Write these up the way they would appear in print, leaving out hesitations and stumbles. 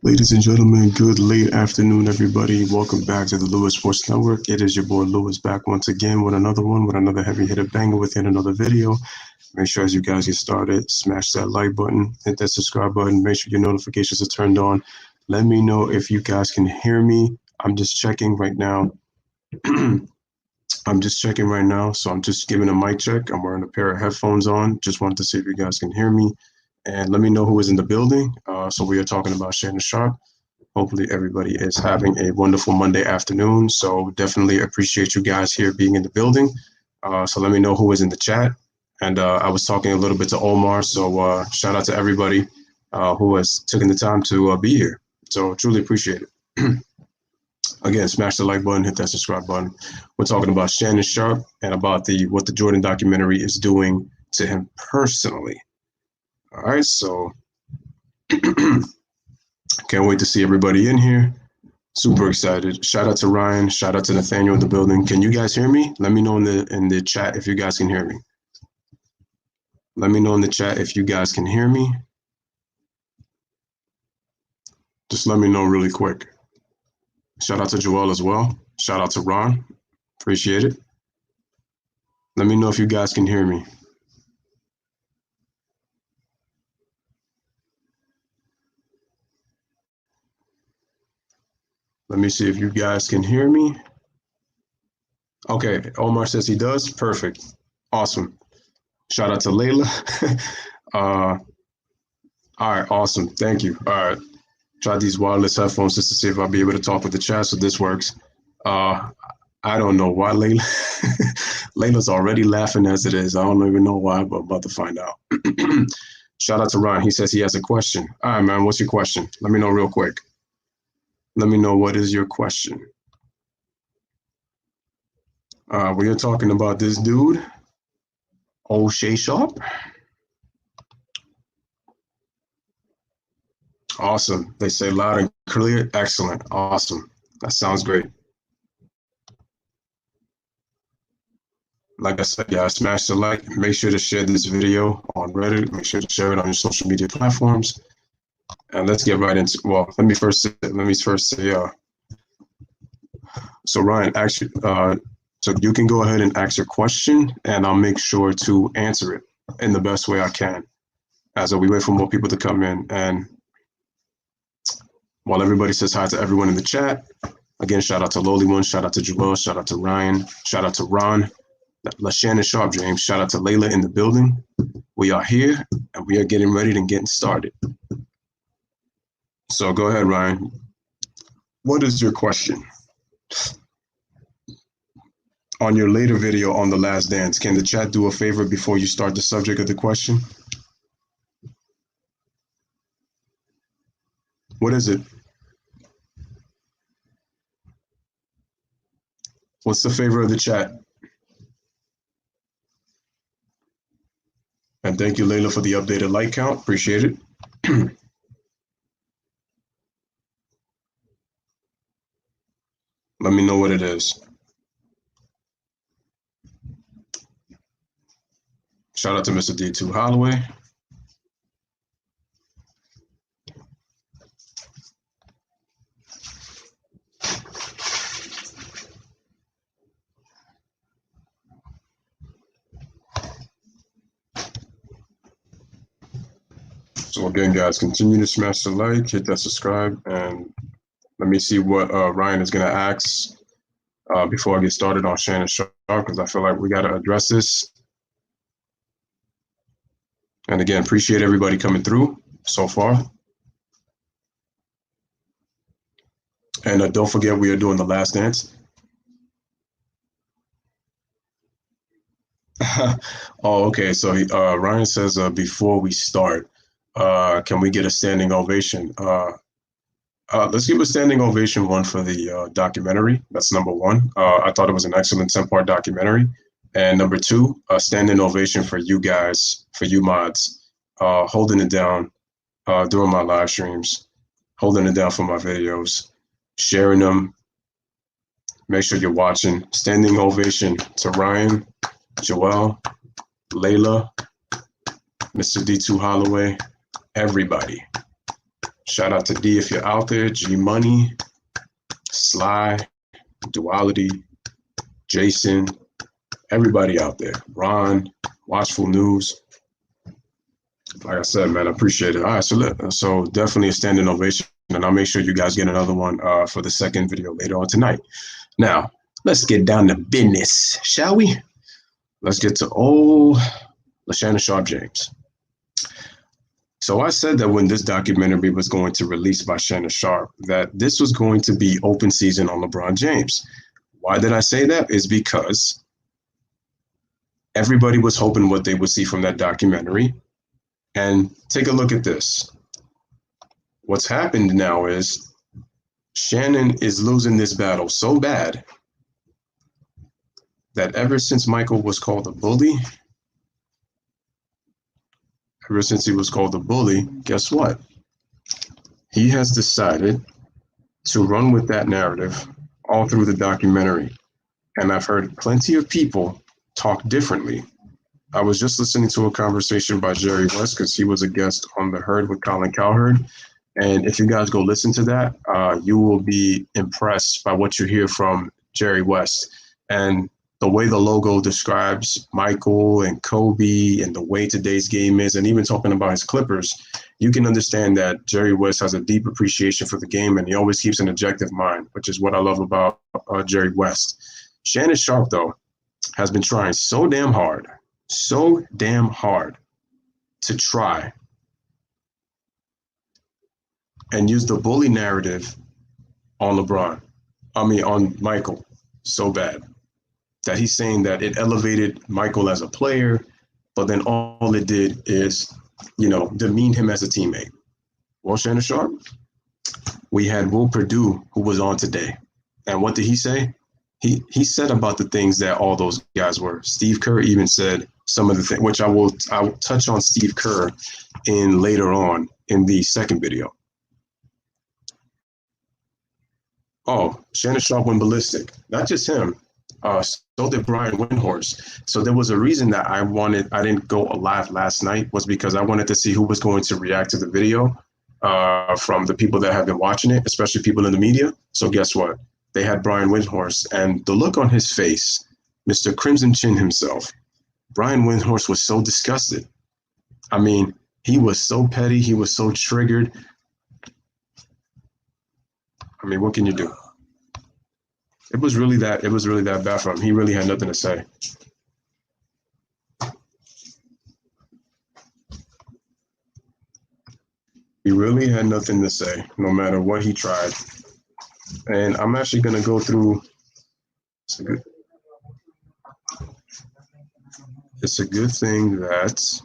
Ladies and gentlemen, good late afternoon, everybody. Welcome back to the Lewis Sports Network. It is your boy Lewis back once again with another one, with another heavy hitter banger within another video. Make sure as you guys get started, smash that like button, hit that subscribe button, make sure your notifications are turned on. Let me know if you guys can hear me. I'm just checking right now. So I'm just giving a mic check. I'm wearing a pair of headphones on. Just wanted to see if you guys can hear me. And let me know who is in the building. So we are talking about Shannon Sharpe. Hopefully everybody is having a wonderful Monday afternoon. So definitely appreciate you guys here being in the building. So let me know who is in the chat. And I was talking a little bit to Omar. So shout out to everybody who has taken the time to be here. So truly appreciate it. Again, smash the like button, hit that subscribe button. We're talking about Shannon Sharpe and about what the Jordan documentary is doing to him personally. All right, so can't wait to see everybody in here. Super excited. Shout out to Ryan. Shout out to Nathaniel in the building. Can you guys hear me? Let me know in the chat if you guys can hear me. Let me know in the chat if you guys can hear me. Just let me know really quick. Shout out to Joel as well. Shout out to Ron. Appreciate it. Let me know if you guys can hear me. Let me see if you guys can hear me. Okay, Omar says he does. Perfect. Awesome. Shout out to Layla. All right, awesome. Thank you. All right. Try these wireless headphones just to see if I'll be able to talk with the chat, so this works. I don't know why Layla. Layla's already laughing as it is. I don't even know why, but I'm about to find out. Shout out to Ron. He says he has a question. All right, man. What's your question? Let me know real quick. Let me know what is your question. We are talking about this dude, O'Shea Sharpe. Awesome. They say loud and clear. Excellent. Awesome. That sounds great. Like I said, yeah, smash the like. Make sure to share this video on Reddit. Make sure to share it on your social media platforms. And let's get right into. Well, let me first say. So Ryan, actually, so you can go ahead and ask your question, and I'll make sure to answer it in the best way I can, as we wait for more people to come in. And while everybody says hi to everyone in the chat, again, shout out to Lowly One, shout out to Joel, shout out to Ryan, shout out to Ron. Shannon Sharpe, James. Shout out to Layla in the building. We are here and we are getting ready and getting started. So go ahead, Ryan. What is your question? On your later video on The Last Dance, can the chat do a favor before you start the subject of the question? What is it? What's the favor of the chat? And thank you, Layla, for the updated like count. Appreciate it. Let me know what it is. Shout out to Mr. D2 Holloway. So again, guys, continue to smash the like, hit that subscribe, and let me see what Ryan is going to ask before I get started on Shannon Sharpe, because I feel like we got to address this. And again, appreciate everybody coming through so far. And don't forget, we are doing The Last Dance. Oh, okay. So Ryan says, before we start, can we get a standing ovation? Let's give a standing ovation one for the documentary. That's number one. I thought it was an excellent 10-part documentary. And number two, a standing ovation for you guys, for you mods, holding it down during my live streams, holding it down for my videos, sharing them. Make sure you're watching. Standing ovation to Ryan, Joel, Layla, Mr. D2 Holloway, everybody. Shout out to D if you're out there. G Money, Sly, Duality, Jason, everybody out there. Ron, Watchful News. Like I said, man, I appreciate it. All right, so definitely a standing ovation, and I'll make sure you guys get another one for the second video later on tonight. Now, let's get down to business, shall we? Let's get to Shannon Sharpe James. So I said that when this documentary was going to release by Shannon Sharpe, that this was going to be open season on LeBron James. Why did I say that? Is because everybody was hoping what they would see from that documentary. And take a look at this. What's happened now is Shannon is losing this battle so bad that ever since Michael was called a bully, guess what? He has decided to run with that narrative all through the documentary. And I've heard plenty of people talk differently. I was just listening to a conversation by Jerry West because he was a guest on The Herd with Colin Cowherd. And if you guys go listen to that, you will be impressed by what you hear from Jerry West. And the way the logo describes Michael and Kobe and the way today's game is, and even talking about his Clippers, you can understand that Jerry West has a deep appreciation for the game, and he always keeps an objective mind, which is what I love about Jerry West. Shannon Sharpe, though, has been trying so damn hard to try and use the bully narrative on on Michael so bad that he's saying that it elevated Michael as a player, but then all it did is, demean him as a teammate. Well, Shannon Sharpe, we had Will Perdue who was on today. And what did he say? He said about the things that all those guys were. Steve Kerr even said some of the things, which I will touch on Steve Kerr in later on in the second video. Oh, Shannon Sharpe went ballistic. Not just him. So did Brian Windhorst. So there was a reason that I didn't go live last night, was because I wanted to see who was going to react to the video from the people that have been watching it, especially people in the media. So guess what? They had Brian Windhorst, and the look on his face, Mr. Crimson Chin himself, Brian Windhorst was so disgusted. I mean, he was so petty. He was so triggered. I mean, what can you do? It was really that bad for him. He really had nothing to say. He really had nothing to say, no matter what he tried. And I'm actually going to go through. It's a good thing that. It's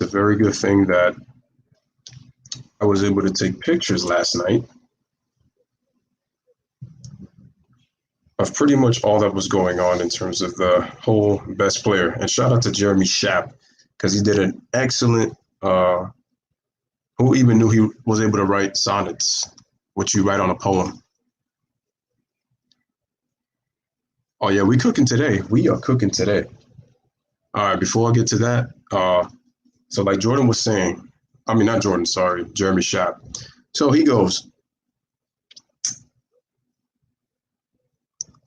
a very good thing that I was able to take pictures last night of pretty much all that was going on in terms of the whole best player. And shout out to Jeremy Schaap, because he did an excellent, who even knew he was able to write sonnets, which you write on a poem. Oh yeah, we cooking today. We are cooking today. All right, before I get to that, so like Jordan was saying, not Jordan, sorry, Jeremy Schaap. So he goes,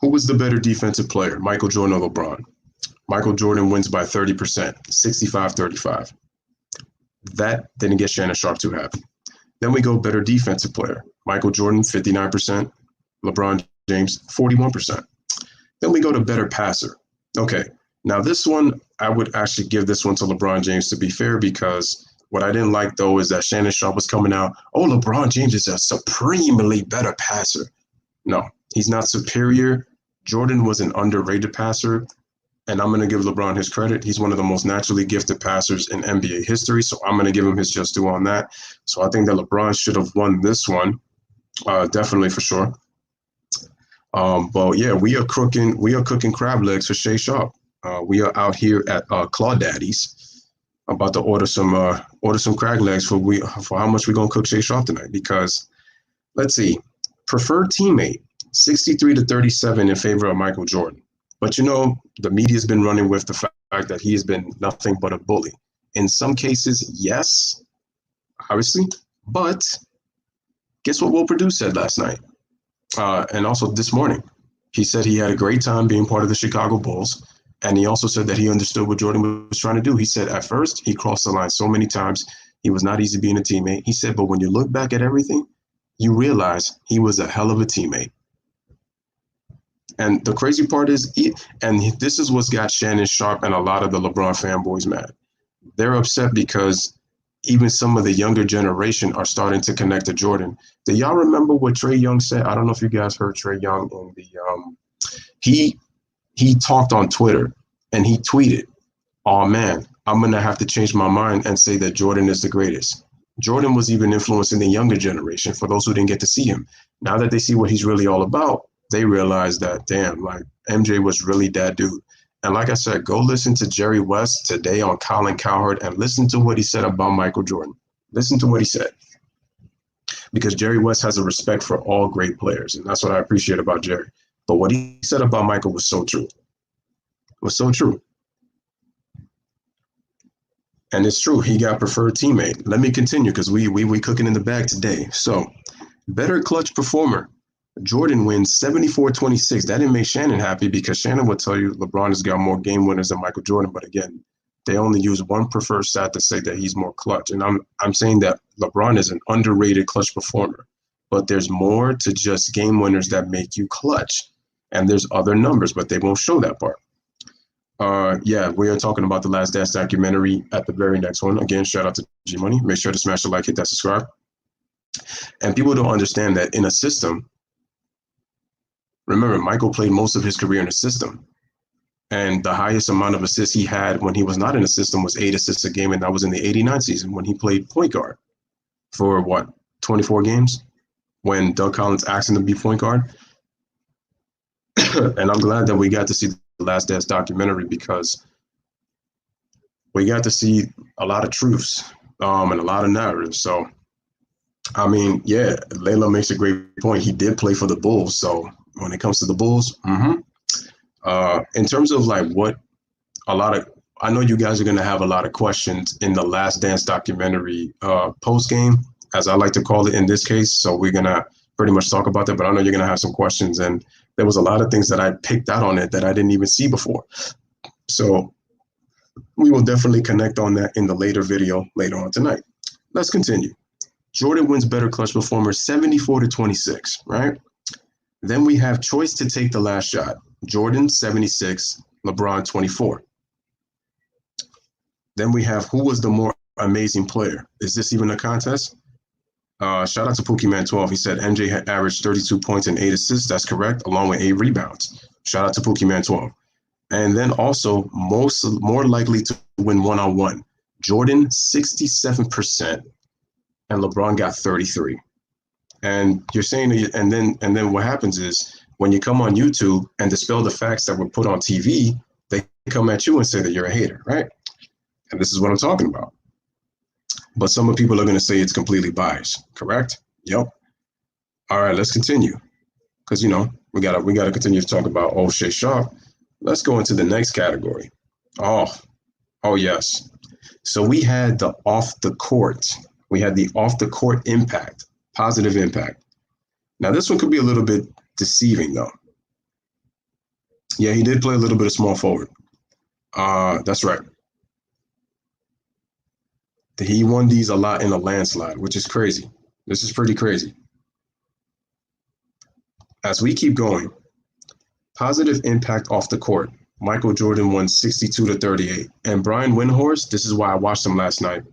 who was the better defensive player, Michael Jordan or LeBron? Michael Jordan wins by 30%, 65-35. That didn't get Shannon Sharpe too happy. Then we go better defensive player, Michael Jordan, 59%, LeBron James, 41%. Then we go to better passer. Okay, now this one, I would actually give this one to LeBron James, to be fair, because what I didn't like, though, is that Shannon Sharpe was coming out, LeBron James is a supremely better passer. No, he's not superior. Jordan was an underrated passer, and I'm going to give LeBron his credit. He's one of the most naturally gifted passers in NBA history, so I'm going to give him his just due on that. So I think that LeBron should have won this one, definitely for sure. But yeah, we are cooking crab legs for Shay Sharpe. We are out here at Claw Daddy's, about to order some crab legs for how much we're gonna cook Shay Sharpe tonight. Because let's see, preferred teammate 63-37 in favor of Michael Jordan. But the media's been running with the fact that he has been nothing but a bully. In some cases, yes, obviously. But guess what Will Perdue said last night? And also this morning. He said he had a great time being part of the Chicago Bulls. And he also said that he understood what Jordan was trying to do. He said at first he crossed the line so many times. He was not easy being a teammate. He said, but when you look back at everything, you realize he was a hell of a teammate. And the crazy part is, this is what's got Shannon Sharpe and a lot of the LeBron fanboys mad. They're upset because even some of the younger generation are starting to connect to Jordan. Do y'all remember what Trae Young said? I don't know if you guys heard Trae Young in the he talked on Twitter and he tweeted, "Oh man, I'm gonna have to change my mind and say that Jordan is the greatest." Jordan was even influencing the younger generation. For those who didn't get to see him, now that they see what he's really all about, they realize that damn, like MJ was really that dude. And like I said, go listen to Jerry West today on Colin Cowherd and listen to what he said about Michael Jordan. Listen to what he said. Because Jerry West has a respect for all great players. And that's what I appreciate about Jerry. But what he said about Michael was so true. It was so true. And it's true. He got preferred teammate. Let me continue because we cooking in the bag today. So, better clutch performer. Jordan wins 74-26. That didn't make Shannon happy because Shannon would tell you LeBron has got more game winners than Michael Jordan. But again, they only use one preferred stat to say that he's more clutch. And I'm saying that LeBron is an underrated clutch performer. But there's more to just game winners that make you clutch. And there's other numbers, but they won't show that part. Yeah, we are talking about the Last Dance documentary at the very next one. Again, shout out to G Money. Make sure to smash the like, hit that subscribe. And people don't understand that in a system, remember, Michael played most of his career in a system. And the highest amount of assists he had when he was not in a system was 8 assists a game. And that was in the 89 season when he played point guard for 24 games when Doug Collins asked him to be point guard. And I'm glad that we got to see the Last Dance documentary because we got to see a lot of truths and a lot of narratives. So, I mean, yeah, Layla makes a great point. He did play for the Bulls. So when it comes to the Bulls, in terms of like I know you guys are going to have a lot of questions in the Last Dance documentary post game, as I like to call it in this case. So we're going to pretty much talk about that, but I know you're going to have some questions. And there was a lot of things that I picked out on it that I didn't even see before. So we will definitely connect on that in the later video later on tonight. Let's continue. Jordan wins better clutch performer 74-26, right? Then we have choice to take the last shot. Jordan 76, LeBron 24. Then we have who was the more amazing player. Is this even a contest? Shout out to Pookie Man 12. He said MJ had averaged 32 points and 8 assists. That's correct, along with 8 rebounds. Shout out to Pookie Man 12. And then also more likely to win one-on-one. Jordan 67% and LeBron got 33. And you're saying, and then what happens is when you come on YouTube and dispel the facts that were put on TV, they come at you and say that you're a hater, right? And this is what I'm talking about. But some people are going to say it's completely biased, correct? Yep. All right, let's continue. Because, we gotta continue to talk about O'Shea Sharpe. Let's go into the next category. Oh, yes. So we had the off the court. We had the off the court impact, positive impact. Now, this one could be a little bit deceiving, though. Yeah, he did play a little bit of small forward. That's right. He won these a lot in a landslide, which is crazy. This is pretty crazy. As we keep going, positive impact off the court. Michael Jordan won 62-38. And Brian Windhorst, this is why I watched him last night.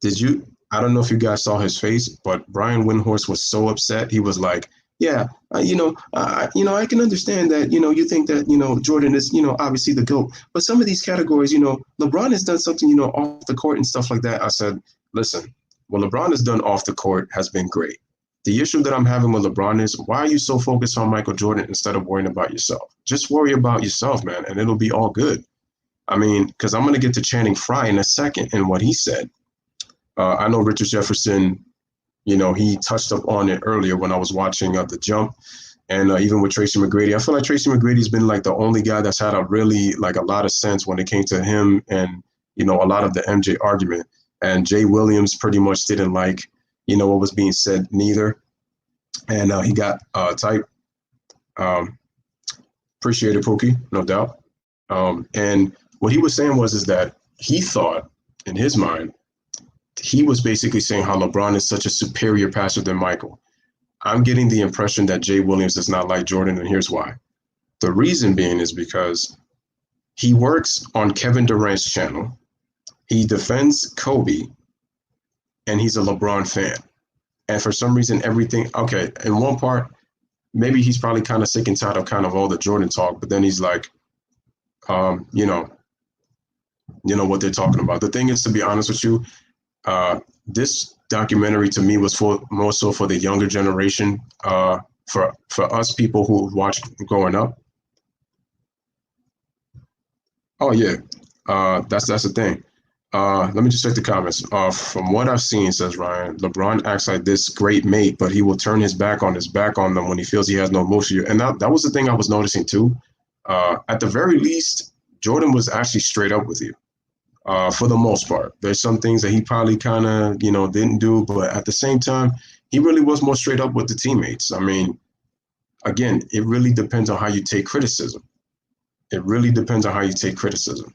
I don't know if you guys saw his face, but Brian Windhorst was so upset. He was like, yeah, I can understand that, you think that, Jordan is, obviously the GOAT. But some of these categories, LeBron has done something, off the court and stuff like that. I said, listen, what LeBron has done off the court has been great. The issue that I'm having with LeBron is why are you so focused on Michael Jordan instead of worrying about yourself? Just worry about yourself, man, and it'll be all good. I mean, because I'm going to get to Channing Frye in a second and what he said. I know Richard Jefferson, he touched up on it earlier when I was watching The Jump, and even with Tracy McGrady. I feel like Tracy McGrady's been like the only guy that's had a really like a lot of sense when it came to him and a lot of the MJ argument. And Jay Williams pretty much didn't like, what was being said neither. And he got tight. Appreciate it, Pookie, no doubt. And what he was saying is that he thought, in his mind, he was basically saying how LeBron is such a superior passer than Michael. I'm getting the impression that Jay Williams does not like Jordan, and here's why. The reason being is because he works on Kevin Durant's channel. He defends Kobe, and he's a LeBron fan. And for some reason, okay, in one part, maybe he's probably kind of sick and tired of kind of all the Jordan talk, but then he's like, you know what they're talking about. The thing is, to be honest with you, this documentary to me was more so for the younger generation, for us people who watched growing up. Oh yeah, that's the thing. Let me just check the comments. From what I've seen, says Ryan, LeBron acts like this great mate, but he will turn his back on them when he feels he has no motion. And that was the thing I was noticing too. At the very least, Jordan was actually straight up with you. For the most part, there's some things that he probably kind of, didn't do, but at the same time, he really was more straight up with the teammates. I mean, again, it really depends on how you take criticism. It really depends on how you take criticism.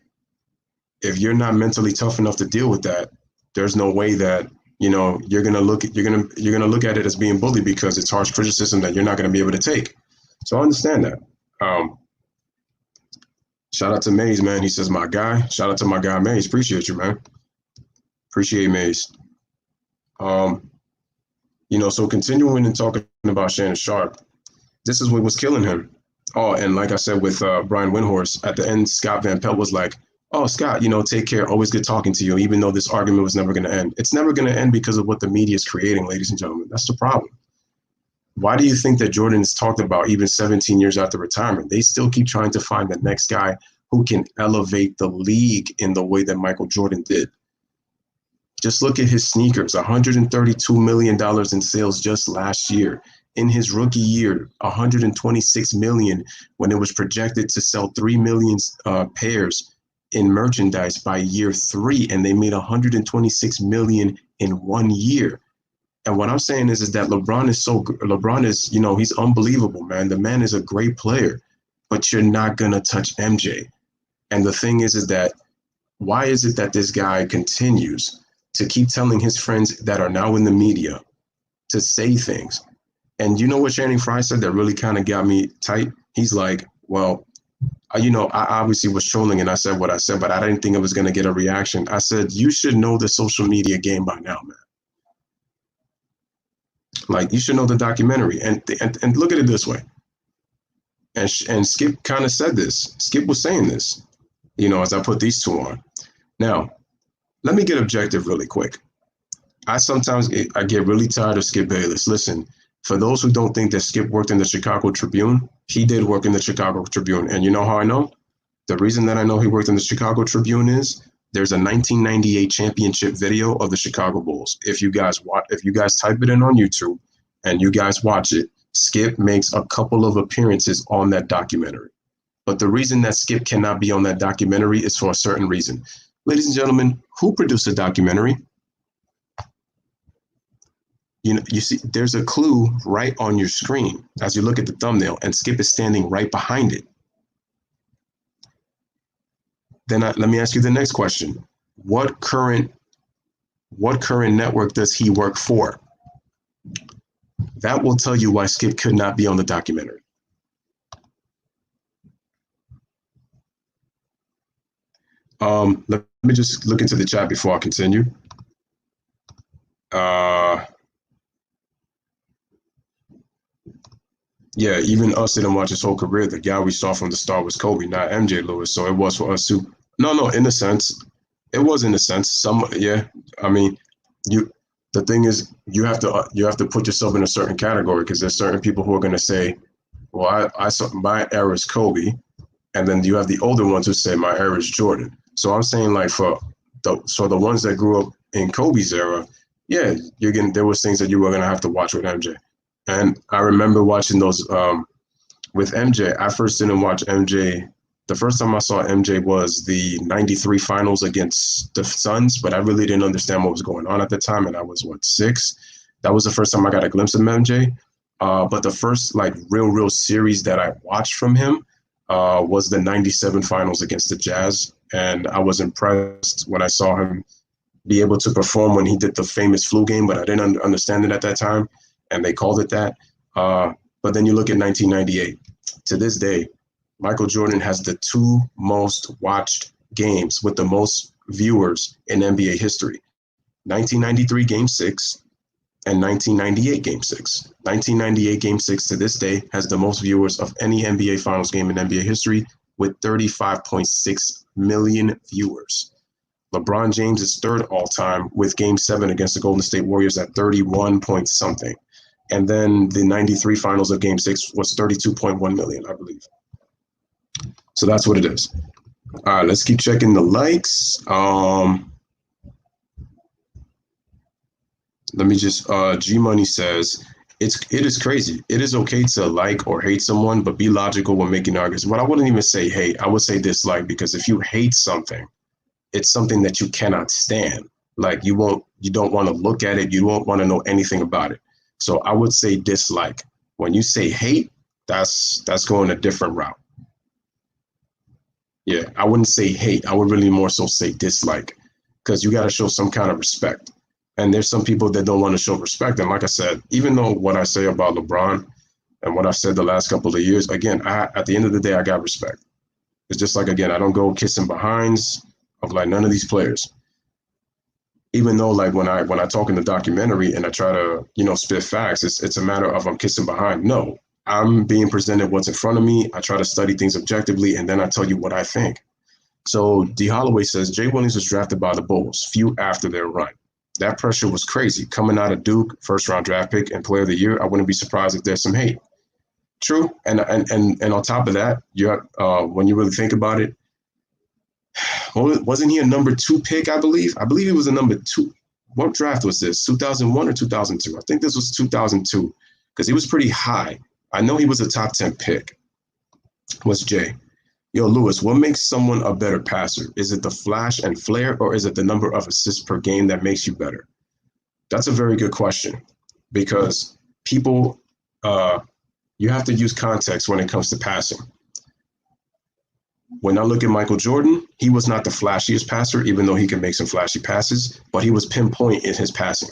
If you're not mentally tough enough to deal with that, there's no way that you're gonna look at it as being bullied, because it's harsh criticism that you're not gonna be able to take. So I understand that. Shout out to Maze, man. He says, my guy. Shout out to my guy, Maze. Appreciate you, man. Appreciate Maze. So continuing and talking about Shannon Sharpe, this is what was killing him. Oh, and like I said with Brian Windhorst, at the end, Scott Van Pelt was like, oh, Scott, take care. Always good talking to you, even though this argument was never going to end. It's never going to end because of what the media is creating, ladies and gentlemen. That's the problem. Why do you think that Jordan is talked about even 17 years after retirement? They still keep trying to find the next guy who can elevate the league in the way that Michael Jordan did. Just look at his sneakers, $132 million in sales just last year. In his rookie year, $126 million when it was projected to sell 3 million pairs in merchandise by year 3, and they made $126 million in 1 year. And what I'm saying is that LeBron is, he's unbelievable, man. The man is a great player, but you're not going to touch MJ. And the thing is that why is it that this guy continues to keep telling his friends that are now in the media to say things? And you know what Channing Frye said that really kind of got me tight? He's like, well, I obviously was trolling and I said what I said, but I didn't think it was going to get a reaction. I said, you should know the social media game by now, man. Like, you should know the documentary. And look at it this way. And Skip kind of said this. Skip was saying this, as I put these two on. Now, let me get objective really quick. I get really tired of Skip Bayless. Listen, for those who don't think that Skip worked in the Chicago Tribune, he did work in the Chicago Tribune. And you know how I know? The reason that I know he worked in the Chicago Tribune is there's a 1998 championship video of the Chicago Bulls. If you guys type it in on YouTube and you guys watch it, Skip makes a couple of appearances on that documentary. But the reason that Skip cannot be on that documentary is for a certain reason. Ladies and gentlemen, who produced the documentary? You see, there's a clue right on your screen as you look at the thumbnail, and Skip is standing right behind it. Then let me ask you the next question. What current network does he work for? That will tell you why Skip could not be on the documentary. Let me just look into the chat before I continue. Yeah, even us didn't watch his whole career. The guy we saw from the start was Kobe, not MJ Lewis. So it was for us too. No, in a sense, it was in a sense. I mean, the thing is, you have to put yourself in a certain category, because there's certain people who are going to say, well, I saw my era is Kobe, and then you have the older ones who say my era is Jordan. So I'm saying, like, for the ones that grew up in Kobe's era, yeah, there was things that you were going to have to watch with MJ. And I remember watching those with MJ. I first didn't watch MJ The first time I saw MJ was the 93 finals against the Suns, but I really didn't understand what was going on at the time. And I was, what, 6? That was the first time I got a glimpse of MJ. But the first, like, real series that I watched from him was the 97 finals against the Jazz. And I was impressed when I saw him be able to perform when he did the famous flu game, but I didn't understand it at that time. And they called it that. But then you look at 1998. To this day, Michael Jordan has the 2 most watched games with the most viewers in NBA history. 1993 Game 6 and 1998 Game 6. 1998 Game 6 to this day has the most viewers of any NBA Finals game in NBA history with 35.6 million viewers. LeBron James is third all time with Game 7 against the Golden State Warriors at 31 point something. And then the 93 finals of Game 6 was 32.1 million, I believe. So that's what it is. All right, let's keep checking the likes. Let me just, G Money says, it is crazy. It is okay to like or hate someone, but be logical when making arguments. But I wouldn't even say hate. I would say dislike, because if you hate something, it's something that you cannot stand. Like you don't want to look at it. You won't want to know anything about it. So I would say dislike. When you say hate, that's going a different route. Yeah, I wouldn't say hate. I would really more so say dislike, because you got to show some kind of respect. And there's some people that don't want to show respect. And like I said, even though what I say about LeBron and what I've said the last couple of years, again, at the end of the day, I got respect. It's just like, again, I don't go kissing behinds of like none of these players. Even though like when I talk in the documentary and I try to, spit facts, it's a matter of I'm kissing behind. No, I'm being presented what's in front of me. I try to study things objectively, and then I tell you what I think. So D. Holloway says, Jay Williams was drafted by the Bulls few after their run. That pressure was crazy. Coming out of Duke, first-round draft pick and player of the year, I wouldn't be surprised if there's some hate. True. And on top of that, when you really think about it, wasn't he a number 2 pick, I believe? I believe he was a number 2. What draft was this, 2001 or 2002? I think this was 2002, because he was pretty high. I know he was a top 10 pick. What's Jay? Yo, Lewis, what makes someone a better passer? Is it the flash and flair, or is it the number of assists per game that makes you better? That's a very good question, because people, you have to use context when it comes to passing. When I look at Michael Jordan, he was not the flashiest passer, even though he can make some flashy passes, but he was pinpoint in his passing.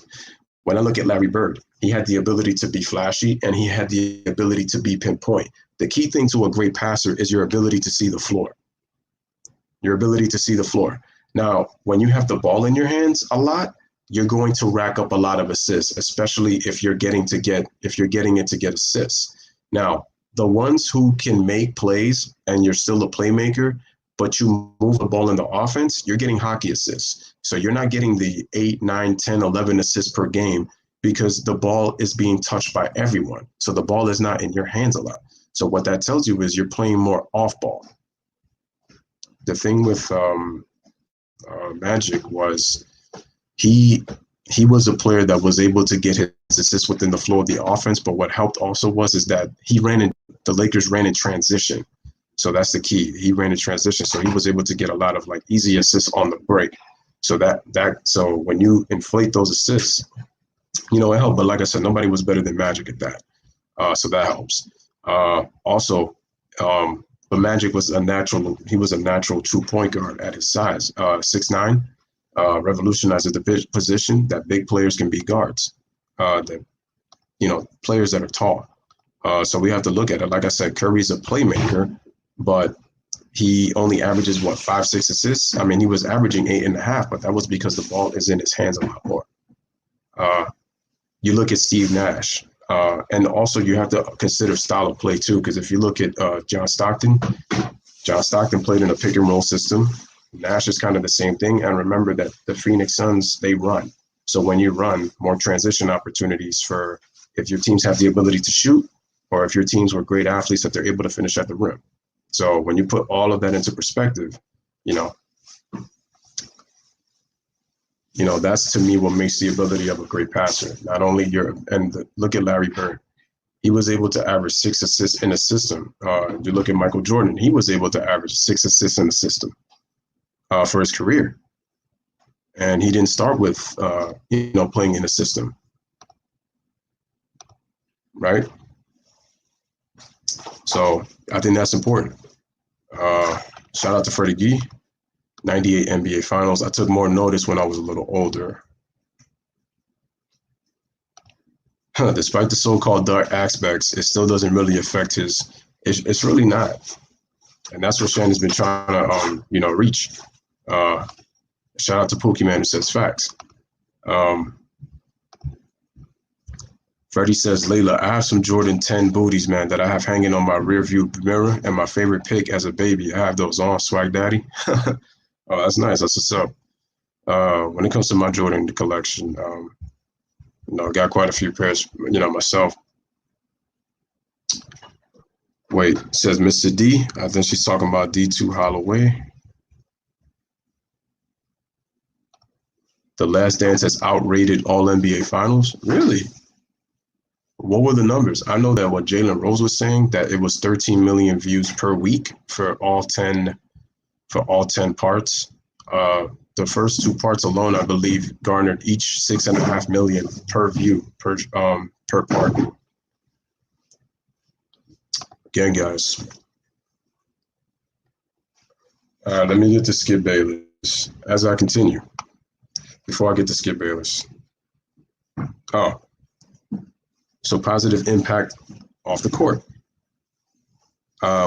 When I look at Larry Bird, he had the ability to be flashy and he had the ability to be pinpoint. The key thing to a great passer is your ability to see the floor. Your ability to see the floor. Now, when you have the ball in your hands a lot, you're going to rack up a lot of assists, especially if you're getting it to get assists. Now, the ones who can make plays and you're still a playmaker, but you move the ball in the offense, you're getting hockey assists. So you're not getting the 8, 9, 10, 11 assists per game, because the ball is being touched by everyone. So the ball is not in your hands a lot. So what that tells you is you're playing more off ball. The thing with Magic was he was a player that was able to get his assists within the flow of the offense. But what helped also is that the Lakers ran in transition. So that's the key. He ran in transition. So he was able to get a lot of like easy assists on the break. So so when you inflate those assists, it helped. But like I said, nobody was better than Magic at that. So that helps. But Magic was a natural true point guard at his size, 6'9", revolutionized the position that big players can be guards, players that are tall. So we have to look at it. Like I said, Curry's a playmaker, but he only averages 5, 6 assists. I mean, he was averaging 8.5, but that was because the ball is in his hands a lot more. You look at Steve Nash. And also you have to consider style of play too, because if you look at John Stockton played in a pick and roll system. Nash is kind of the same thing. And remember that the Phoenix Suns, they run. So when you run, more transition opportunities for if your teams have the ability to shoot, or if your teams were great athletes that they're able to finish at the rim. So when you put all of that into perspective, that's to me what makes the ability of a great passer. Not only look at Larry Bird. He was able to average 6 assists in a system. You look at Michael Jordan, he was able to average 6 assists in a system for his career. And he didn't start with, playing in a system, right? So I think that's important. Shout out to Freddie Gee, 98 NBA Finals. I took more notice when I was a little older. Despite the so-called dark aspects, it still doesn't really affect his. It's really not, and that's what Shannon's been trying to, reach. Shout out to Pokemon who says facts. Freddie says, Layla, I have some Jordan 10 booties, man, that I have hanging on my rear view mirror, and my favorite pick as a baby. I have those on, swag daddy. Oh, that's nice. That's what's up. When it comes to my Jordan collection, got quite a few pairs, myself. Wait, says Mr. D. I think she's talking about D2 Holloway. The Last Dance has outrated all NBA Finals. Really? What were the numbers? I know that what Jalen Rose was saying, that it was 13 million views per week for all 10 parts. The first 2 parts alone, I believe, garnered each 6.5 million per view per part. Again, guys. Let me get to Skip Bayless as I continue. Before I get to Skip Bayless. Oh, so positive impact off the court.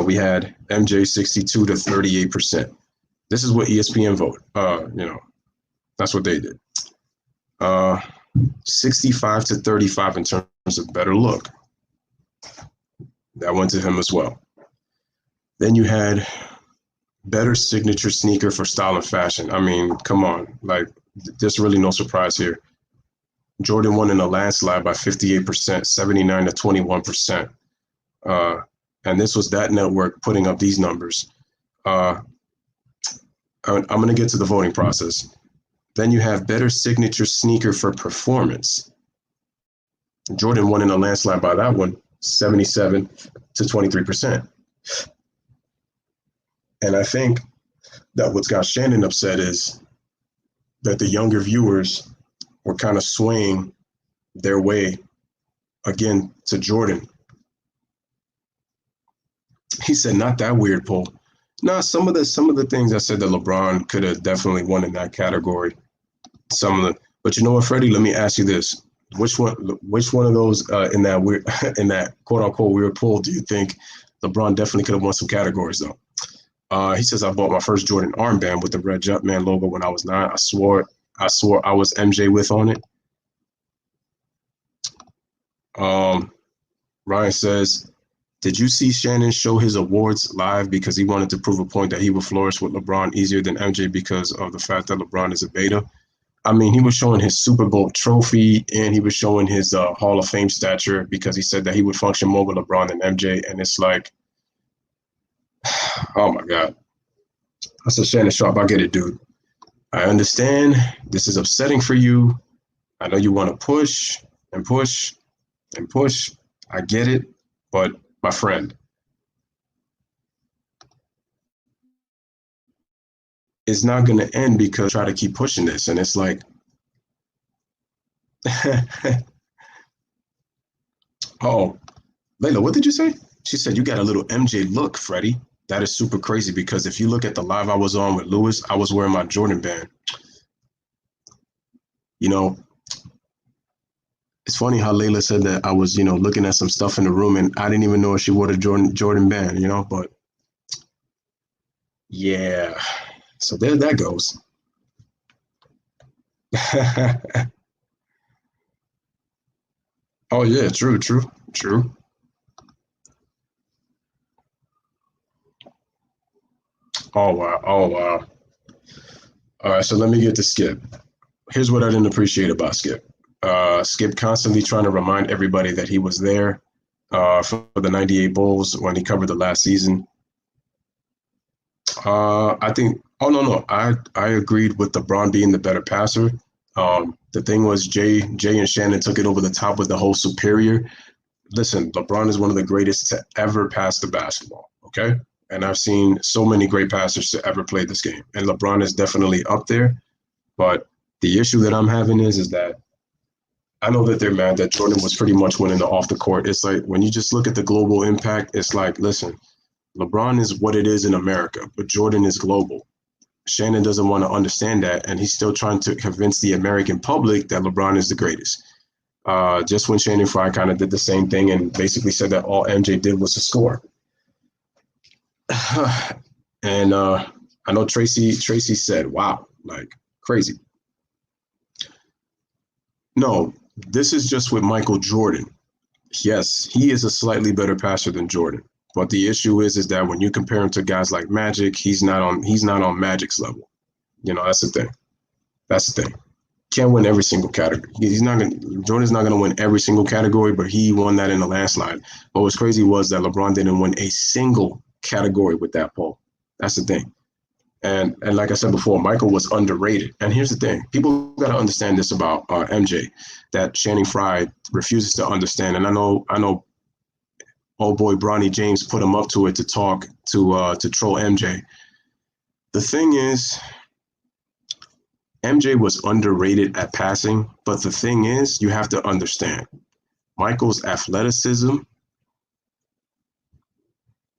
We had MJ 62 to 38%. This is what ESPN voted. That's what they did. 65 to 35 in terms of better look. That went to him as well. Then you had better signature sneaker for style and fashion. I mean, come on, like there's really no surprise here. Jordan won in a landslide by 58%, 79 to 21%. And this was that network putting up these numbers. I'm going to get to the voting process. Then you have better signature sneaker for performance. Jordan won in a landslide by that one, 77 to 23%. And I think that what's got Shannon upset is that the younger viewers were kind of swaying their way again to Jordan. He said, not that weird, Paul. No, some of the things I said that LeBron could have definitely won in that category. But you know what, Freddie? Let me ask you this: which one of those in that quote unquote weird poll do you think LeBron definitely could have won some categories though? He says, I bought my first Jordan armband with the red Jumpman logo when I was 9. I swore I was MJ with on it. Ryan says, did you see Shannon show his awards live because he wanted to prove a point that he would flourish with LeBron easier than MJ because of the fact that LeBron is a beta? I mean, he was showing his Super Bowl trophy and he was showing his Hall of Fame stature because he said that he would function more with LeBron than MJ. And it's like, oh my God. I said, Shannon Sharpe, I get it, dude. I understand. This is upsetting for you. I know you want to push and push and push. I get it. But my friend, it's not going to end because I try to keep pushing this. And it's like, oh, Layla, what did you say? She said, you got a little MJ look, Freddie. That is super crazy because if you look at the live I was on with Lewis, I was wearing my Jordan band. You know, it's funny how Layla said that I was, looking at some stuff in the room and I didn't even know if she wore the Jordan band, but yeah. So there that goes. Oh yeah, true. Oh wow. All right, so let me get to Skip. Here's what I didn't appreciate about Skip. Skip constantly trying to remind everybody that he was there for the 98 Bulls when he covered the last season. I think, no. I agreed with LeBron being the better passer. The thing was Jay and Shannon took it over the top with the whole superior. Listen, LeBron is one of the greatest to ever pass the basketball. Okay. And I've seen so many great passers to ever play this game. And LeBron is definitely up there. But the issue that I'm having is that I know that they're mad that Jordan was pretty much winning the off the court. It's like when you just look at the global impact, it's like, listen, LeBron is what it is in America, but Jordan is global. Shannon doesn't want to understand that, and he's still trying to convince the American public that LeBron is the greatest. Just when Shannon Fry kind of did the same thing and basically said that all MJ did was to score. And I know Tracy said, "Wow, like crazy." No, this is just with Michael Jordan. Yes, he is a slightly better passer than Jordan. But the issue is that when you compare him to guys like Magic, he's not on Magic's level. That's the thing. That's the thing. Can't win every single category. He's not gonna Jordan's not gonna win every single category, but he won that in a landslide. But what's crazy was that LeBron didn't win a single category with that poll. That's the thing. And like I said before, Michael was underrated. And here's the thing: people got to understand this about MJ that Channing Frye refuses to understand. And I know, old boy Bronny James put him up to it to talk to troll MJ. The thing is, MJ was underrated at passing, but the thing is, you have to understand Michael's athleticism,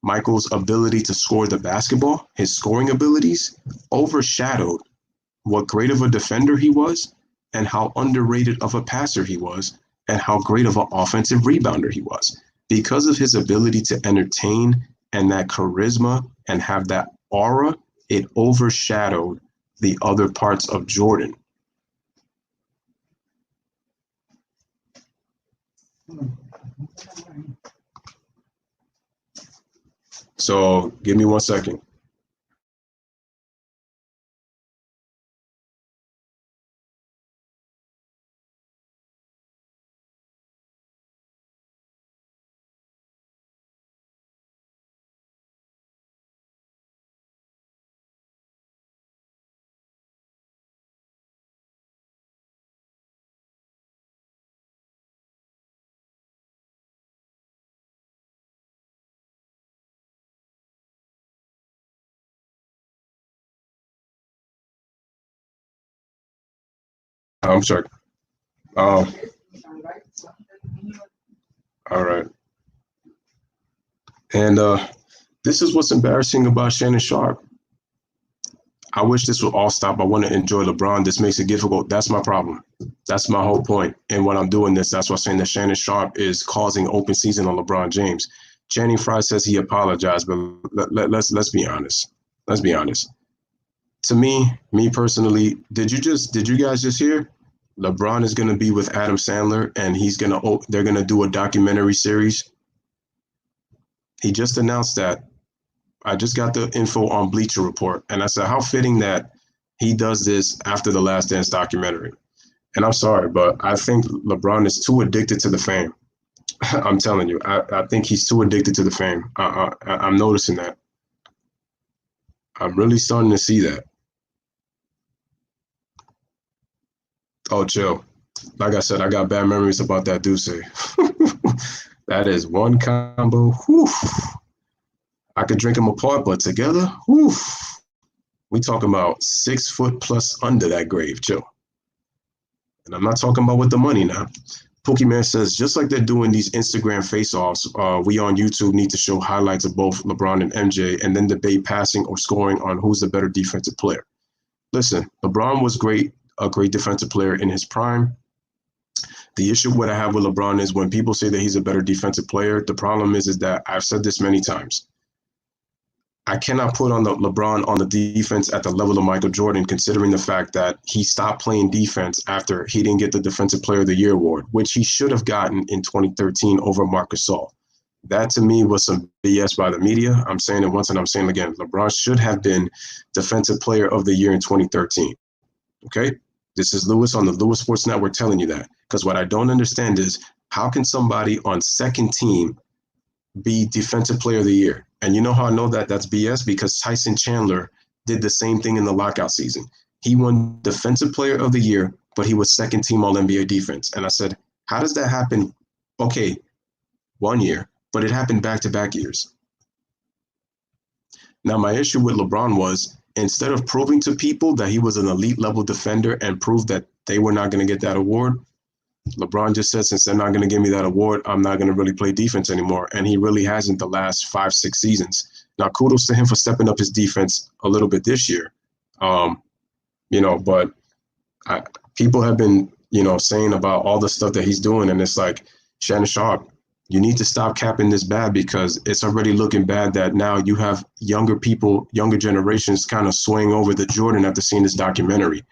Michael's ability to score the basketball, his scoring abilities overshadowed what great of a defender he was and how underrated of a passer he was and how great of an offensive rebounder he was. Because of his ability to entertain and that charisma and have that aura, it overshadowed the other parts of Jordan. So give me 1 second. I'm sorry. Um, all right. And this is what's embarrassing about Shannon Sharpe. I wish this would all stop. I want to enjoy LeBron. This makes it difficult. That's my problem. That's my whole point. And when I'm doing this, that's why I'm saying that Shannon Sharpe is causing open season on LeBron James. Channing Frye says he apologized, but let's be honest. Let's be honest. To me personally, did you guys just hear? LeBron is going to be with Adam Sandler, and they're gonna do a documentary series. He just announced that. I just got the info on Bleacher Report, and I said, how fitting that he does this after the Last Dance documentary. And I'm sorry, but I think LeBron is too addicted to the fame. I'm telling you, I think he's too addicted to the fame. I'm noticing that. I'm really starting to see that. Oh, chill. Like I said, I got bad memories about that Duce. That is one combo. Whew. I could drink them apart, but together, whew, we talking about 6 foot plus under that grave. Chill. And I'm not talking about with the money now. Pokemon says, just like they're doing these Instagram face-offs, we on YouTube need to show highlights of both LeBron and MJ and then debate passing or scoring on who's the better defensive player. Listen, LeBron was a great defensive player in his prime. The issue what I have with LeBron is when people say that he's a better defensive player, the problem is that I've said this many times. I cannot put on the LeBron on the defense at the level of Michael Jordan, considering the fact that he stopped playing defense after he didn't get the Defensive Player of the Year award, which he should have gotten in 2013 over Marc Gasol. That to me was some BS by the media. I'm saying it once and I'm saying it again. LeBron should have been Defensive Player of the Year in 2013. Okay? This is Lewis on the Lewis Sports Network telling you that. Because what I don't understand is how can somebody on second team be Defensive Player of the Year? And you know how I know that that's BS? Because Tyson Chandler did the same thing in the lockout season. He won Defensive Player of the Year, but he was second team All NBA defense. And I said, how does that happen? Okay, 1 year, but it happened back-to-back years. Now, my issue with LeBron was instead of proving to people that he was an elite level defender and prove that they were not going to get that award, LeBron just said, since they're not going to give me that award, I'm not going to really play defense anymore. And he really hasn't the last 5-6 seasons. Now, kudos to him for stepping up his defense a little bit this year. But people have been, saying about all the stuff that he's doing. And it's like, Shannon Sharpe, you need to stop capping this bad because it's already looking bad that now you have younger people, younger generations kind of swaying over the Jordan after seeing this documentary.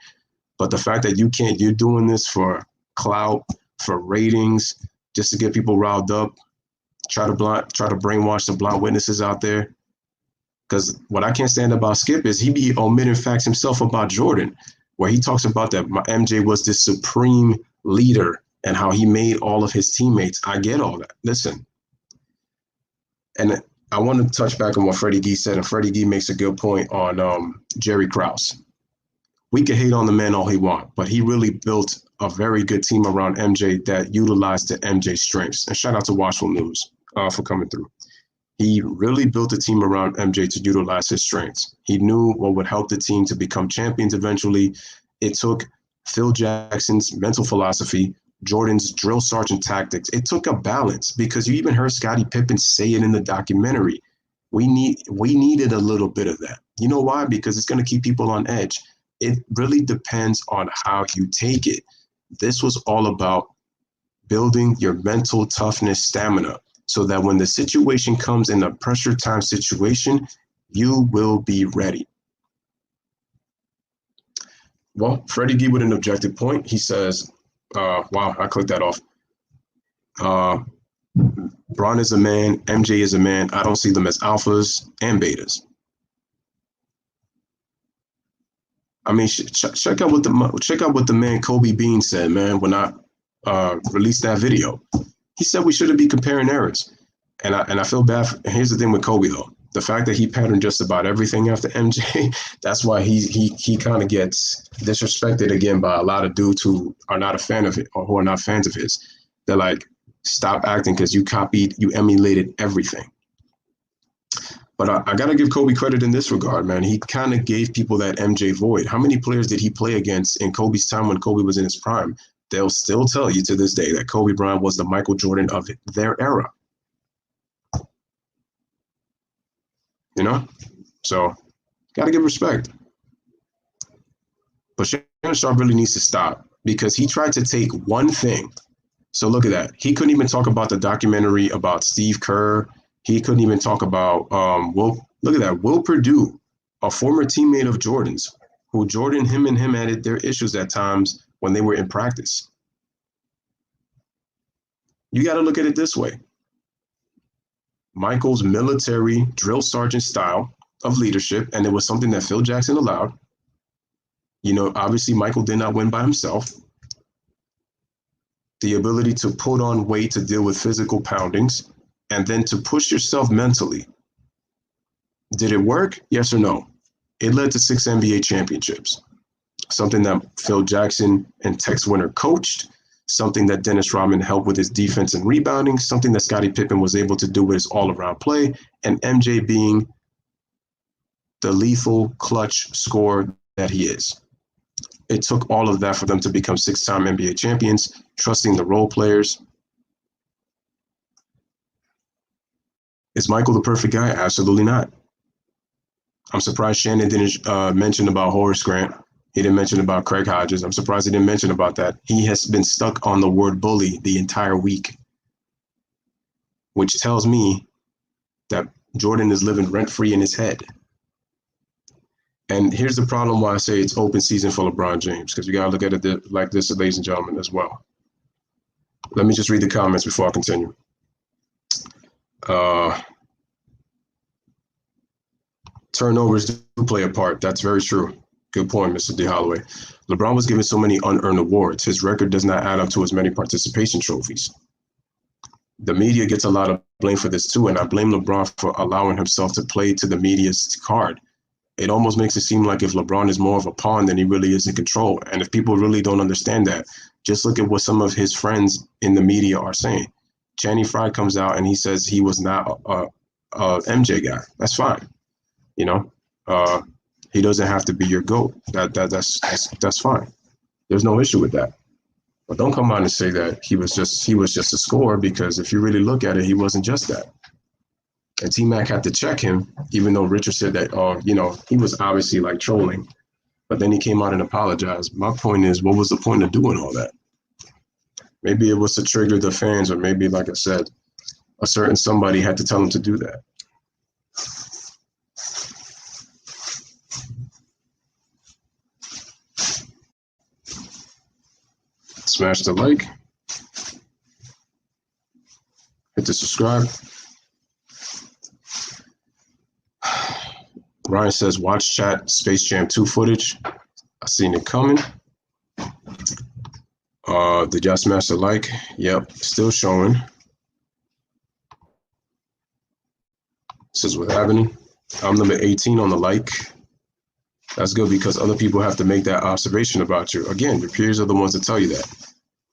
But the fact that you're doing this for clout, for ratings, just to get people riled up, try to brainwash the blind witnesses out there. Because what I can't stand about Skip is he be omitting facts himself about Jordan, where he talks about that MJ was this supreme leader and how he made all of his teammates. I get all that. Listen, and I want to touch back on what Freddie Gee said, and Freddie Gee makes a good point on Jerry Krause. We can hate on the man all he wants, but he really built a very good team around MJ that utilized the MJ strengths. And shout out to Watchful News for coming through. He really built a team around MJ to utilize his strengths. He knew what would help the team to become champions eventually. It took Phil Jackson's mental philosophy, Jordan's drill sergeant tactics. It took a balance because you even heard Scottie Pippen say it in the documentary. We needed a little bit of that. You know why? Because it's going to keep people on edge. It really depends on how you take it. This was all about building your mental toughness, stamina, so that when the situation comes in a pressure time situation, you will be ready. Well, Freddie Gee with an objective point. He says, wow, I clicked that off. Bron is a man, MJ is a man. I don't see them as alphas and betas. I mean, check out what the man Kobe Bean said, man, when I released that video. He said we shouldn't be comparing errors. And I feel bad. Here's the thing with Kobe, though. The fact that he patterned just about everything after MJ, that's why he kind of gets disrespected again by a lot of dudes who are not a fan of it or who are not fans of his. They're like, stop acting because you emulated everything. But I got to give Kobe credit in this regard, man. He kind of gave people that MJ void. How many players did he play against in Kobe's time when Kobe was in his prime? They'll still tell you to this day that Kobe Bryant was the Michael Jordan of their era. So got to give respect. But Shannon Sharpe really needs to stop because he tried to take one thing. So look at that. He couldn't even talk about the documentary about Steve Kerr. He couldn't even talk about, look at that. Will Perdue, a former teammate of Jordan's, who him and him had their issues at times when they were in practice. You got to look at it this way. Michael's military drill sergeant style of leadership, and it was something that Phil Jackson allowed. Obviously Michael did not win by himself. The ability to put on weight to deal with physical poundings, and then to push yourself mentally. Did it work? Yes or no? It led to 6 NBA championships. Something that Phil Jackson and Tex Winter coached, something that Dennis Rodman helped with his defense and rebounding, something that Scottie Pippen was able to do with his all-around play, and MJ being the lethal clutch scorer that he is. It took all of that for them to become 6-time NBA champions, trusting the role players. Is Michael the perfect guy? Absolutely not. I'm surprised Shannon didn't mention about Horace Grant. He didn't mention about Craig Hodges. I'm surprised he didn't mention about that. He has been stuck on the word bully the entire week, which tells me that Jordan is living rent-free in his head. And here's the problem why I say it's open season for LeBron James, because you got to look at it like this, ladies and gentlemen, as well. Let me just read the comments before I continue. Turnovers do play a part. That's very true. Good point, Mr. D. Holloway. LeBron was given so many unearned awards. His record does not add up to as many participation trophies. The media gets a lot of blame for this too, and I blame LeBron for allowing himself to play to the media's card. It almost makes it seem like if LeBron is more of a pawn than he really is in control. And if people really don't understand that, just look at what some of his friends in the media are saying. Channing Frye comes out and he says he was not a MJ guy. That's fine. You know, uh, he doesn't have to be your GOAT. That's fine. There's no issue with that. But don't come out and say that he was just a scorer, because if you really look at it, he wasn't just that. And T Mac had to check him, even though Richard said that, he was obviously like trolling. But then he came out and apologized. My point is, what was the point of doing all that? Maybe it was to trigger the fans, or maybe, like I said, a certain somebody had to tell him to do that. Smash the like. Hit the subscribe. Ryan says, watch chat Space Jam 2 footage. I seen it coming. Did y'all smash the like? Yep, still showing. This is what's happening. I'm number 18 on the like. That's good, because other people have to make that observation about you. Again, your peers are the ones that tell you that.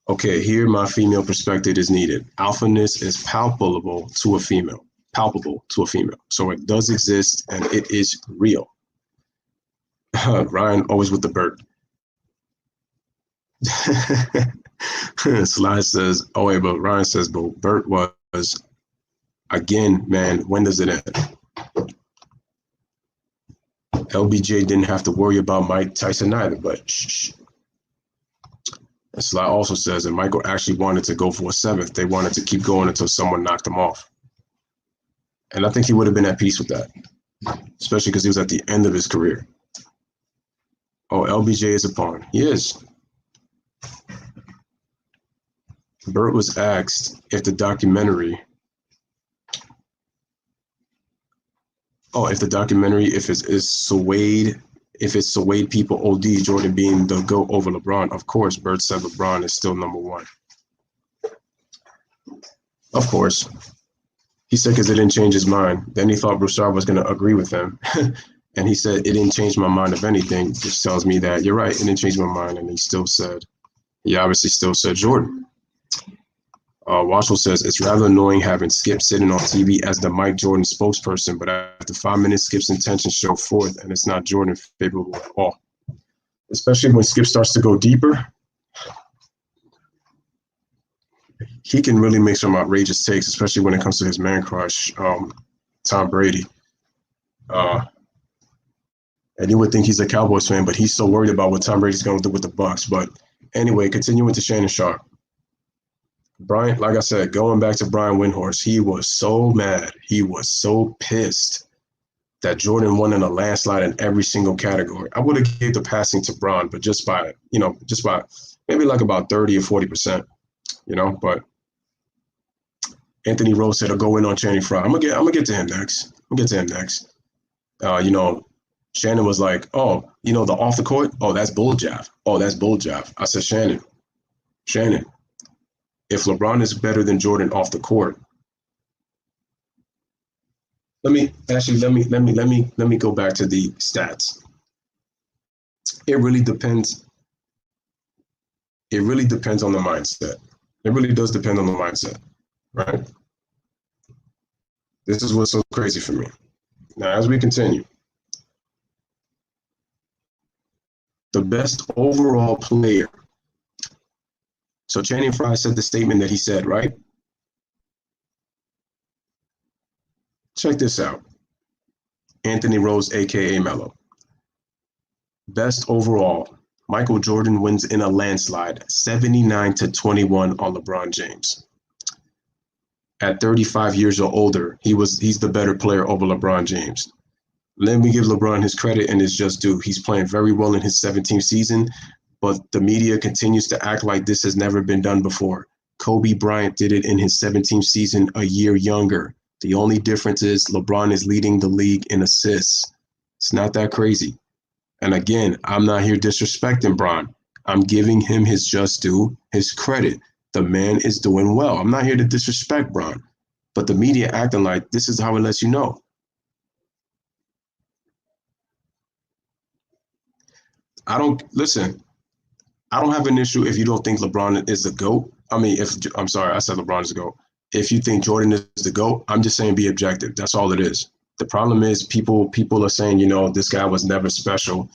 Okay, here my female perspective is needed. Alphaness is palpable to a female. Palpable to a female. So it does exist and it is real. Ryan, always with the bird. Sly says, oh wait, but Ryan says, but Bert was, again, man, when does it end? LBJ didn't have to worry about Mike Tyson either, but shh. And Sly also says that Michael actually wanted to go for a seventh. They wanted to keep going until someone knocked him off. And I think he would have been at peace with that, especially because he was at the end of his career. Oh, LBJ is a pawn. He is. Bert was asked if the documentary, if it's swayed people OD, Jordan being the GOAT over LeBron, of course, Bert said LeBron is still number one. Of course. He said because it didn't change his mind. Then he thought Broussard was going to agree with him. And he said, it didn't change my mind of anything, which tells me that you're right, it didn't change my mind. And he obviously still said Jordan. Watchell says, it's rather annoying having Skip sitting on TV as the Mike Jordan spokesperson, but after 5 minutes, Skip's intentions show forth, and it's not Jordan favorable at all. Especially when Skip starts to go deeper, he can really make some outrageous takes, especially when it comes to his man crush, Tom Brady. And you would think he's a Cowboys fan, but he's so worried about what Tom Brady's going to do with the Bucs. But anyway, continuing to Shannon Sharpe. Brian, like I said, going back to Brian Windhorst, he was so mad. He was so pissed that Jordan won in a landslide in every single category. I would have gave the passing to Bron, but just by maybe like about 30 or 40%, but Anthony Rose said, I'll go in on Channing Frye. I'm gonna get to him next. Shannon was like, oh, the off the court? Oh, that's bull jive. I said, Shannon, if LeBron is better than Jordan off the court, let me go back to the stats. It really depends. It really depends on the mindset. It really does depend on the mindset, right? This is what's so crazy for me. Now, as we continue, the best overall player. So Channing Frye said the statement that he said, right? Check this out. Anthony Rose, a.k.a. Melo. Best overall, Michael Jordan wins in a landslide, 79-21 on LeBron James. At 35 years or older, he's the better player over LeBron James. Let me give LeBron his credit and his just due. He's playing very well in his 17th season, but the media continues to act like this has never been done before. Kobe Bryant did it in his 17th season, a year younger. The only difference is LeBron is leading the league in assists. It's not that crazy. And again, I'm not here disrespecting Bron. I'm giving him his just due, his credit. The man is doing well. I'm not here to disrespect Bron, but the media acting like this is how it lets you know. I don't have an issue if you don't think LeBron is the GOAT. I said LeBron is the GOAT. if you think Jordan is the GOAT, I'm just saying be objective. That's all it is. The problem is people are saying, this guy was never special.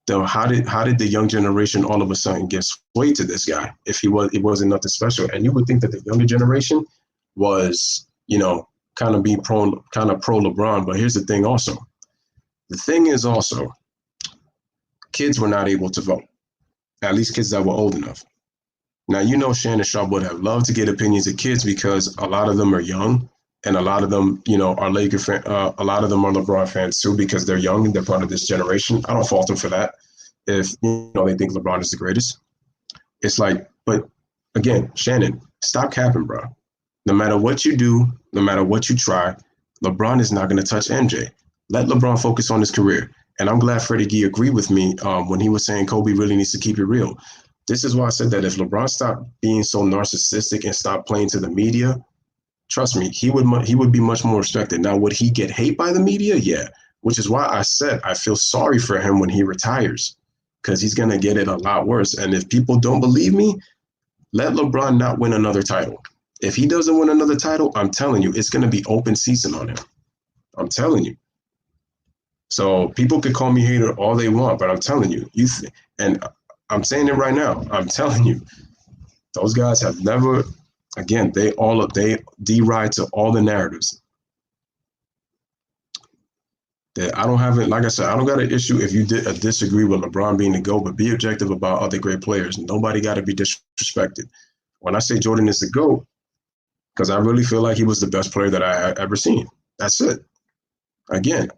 Though how did the young generation all of a sudden get swayed to this guy if it wasn't nothing special? And you would think that the younger generation was, kind of pro LeBron. But here's the thing also. The thing is also, kids were not able to vote. At least kids that were old enough. Now, Shannon Sharpe would have loved to get opinions of kids because a lot of them are young and a lot of them, are Laker fan, a lot of them are LeBron fans too because they're young and they're part of this generation. I don't fault them for that. If, they think LeBron is the greatest. It's like, but again, Shannon, stop capping, bro. No matter what you do, no matter what you try, LeBron is not going to touch MJ. Let LeBron focus on his career. And I'm glad Freddie Gee agreed with me when he was saying Kobe really needs to keep it real. This is why I said that if LeBron stopped being so narcissistic and stopped playing to the media, trust me, he would be much more respected. Now, would he get hate by the media? Yeah, which is why I said I feel sorry for him when he retires because he's going to get it a lot worse. And if people don't believe me, let LeBron not win another title. If he doesn't win another title, I'm telling you, it's going to be open season on him. I'm telling you. So people could call me hater all they want, but I'm telling you, and I'm saying it right now. I'm telling you, those guys have never. Again, they deride to all the narratives. That I don't have it. Like I said, I don't got an issue if you disagree with LeBron being the GOAT, but be objective about other great players. Nobody got to be disrespected. When I say Jordan is the GOAT, because I really feel like he was the best player that I had ever seen. That's it. Again.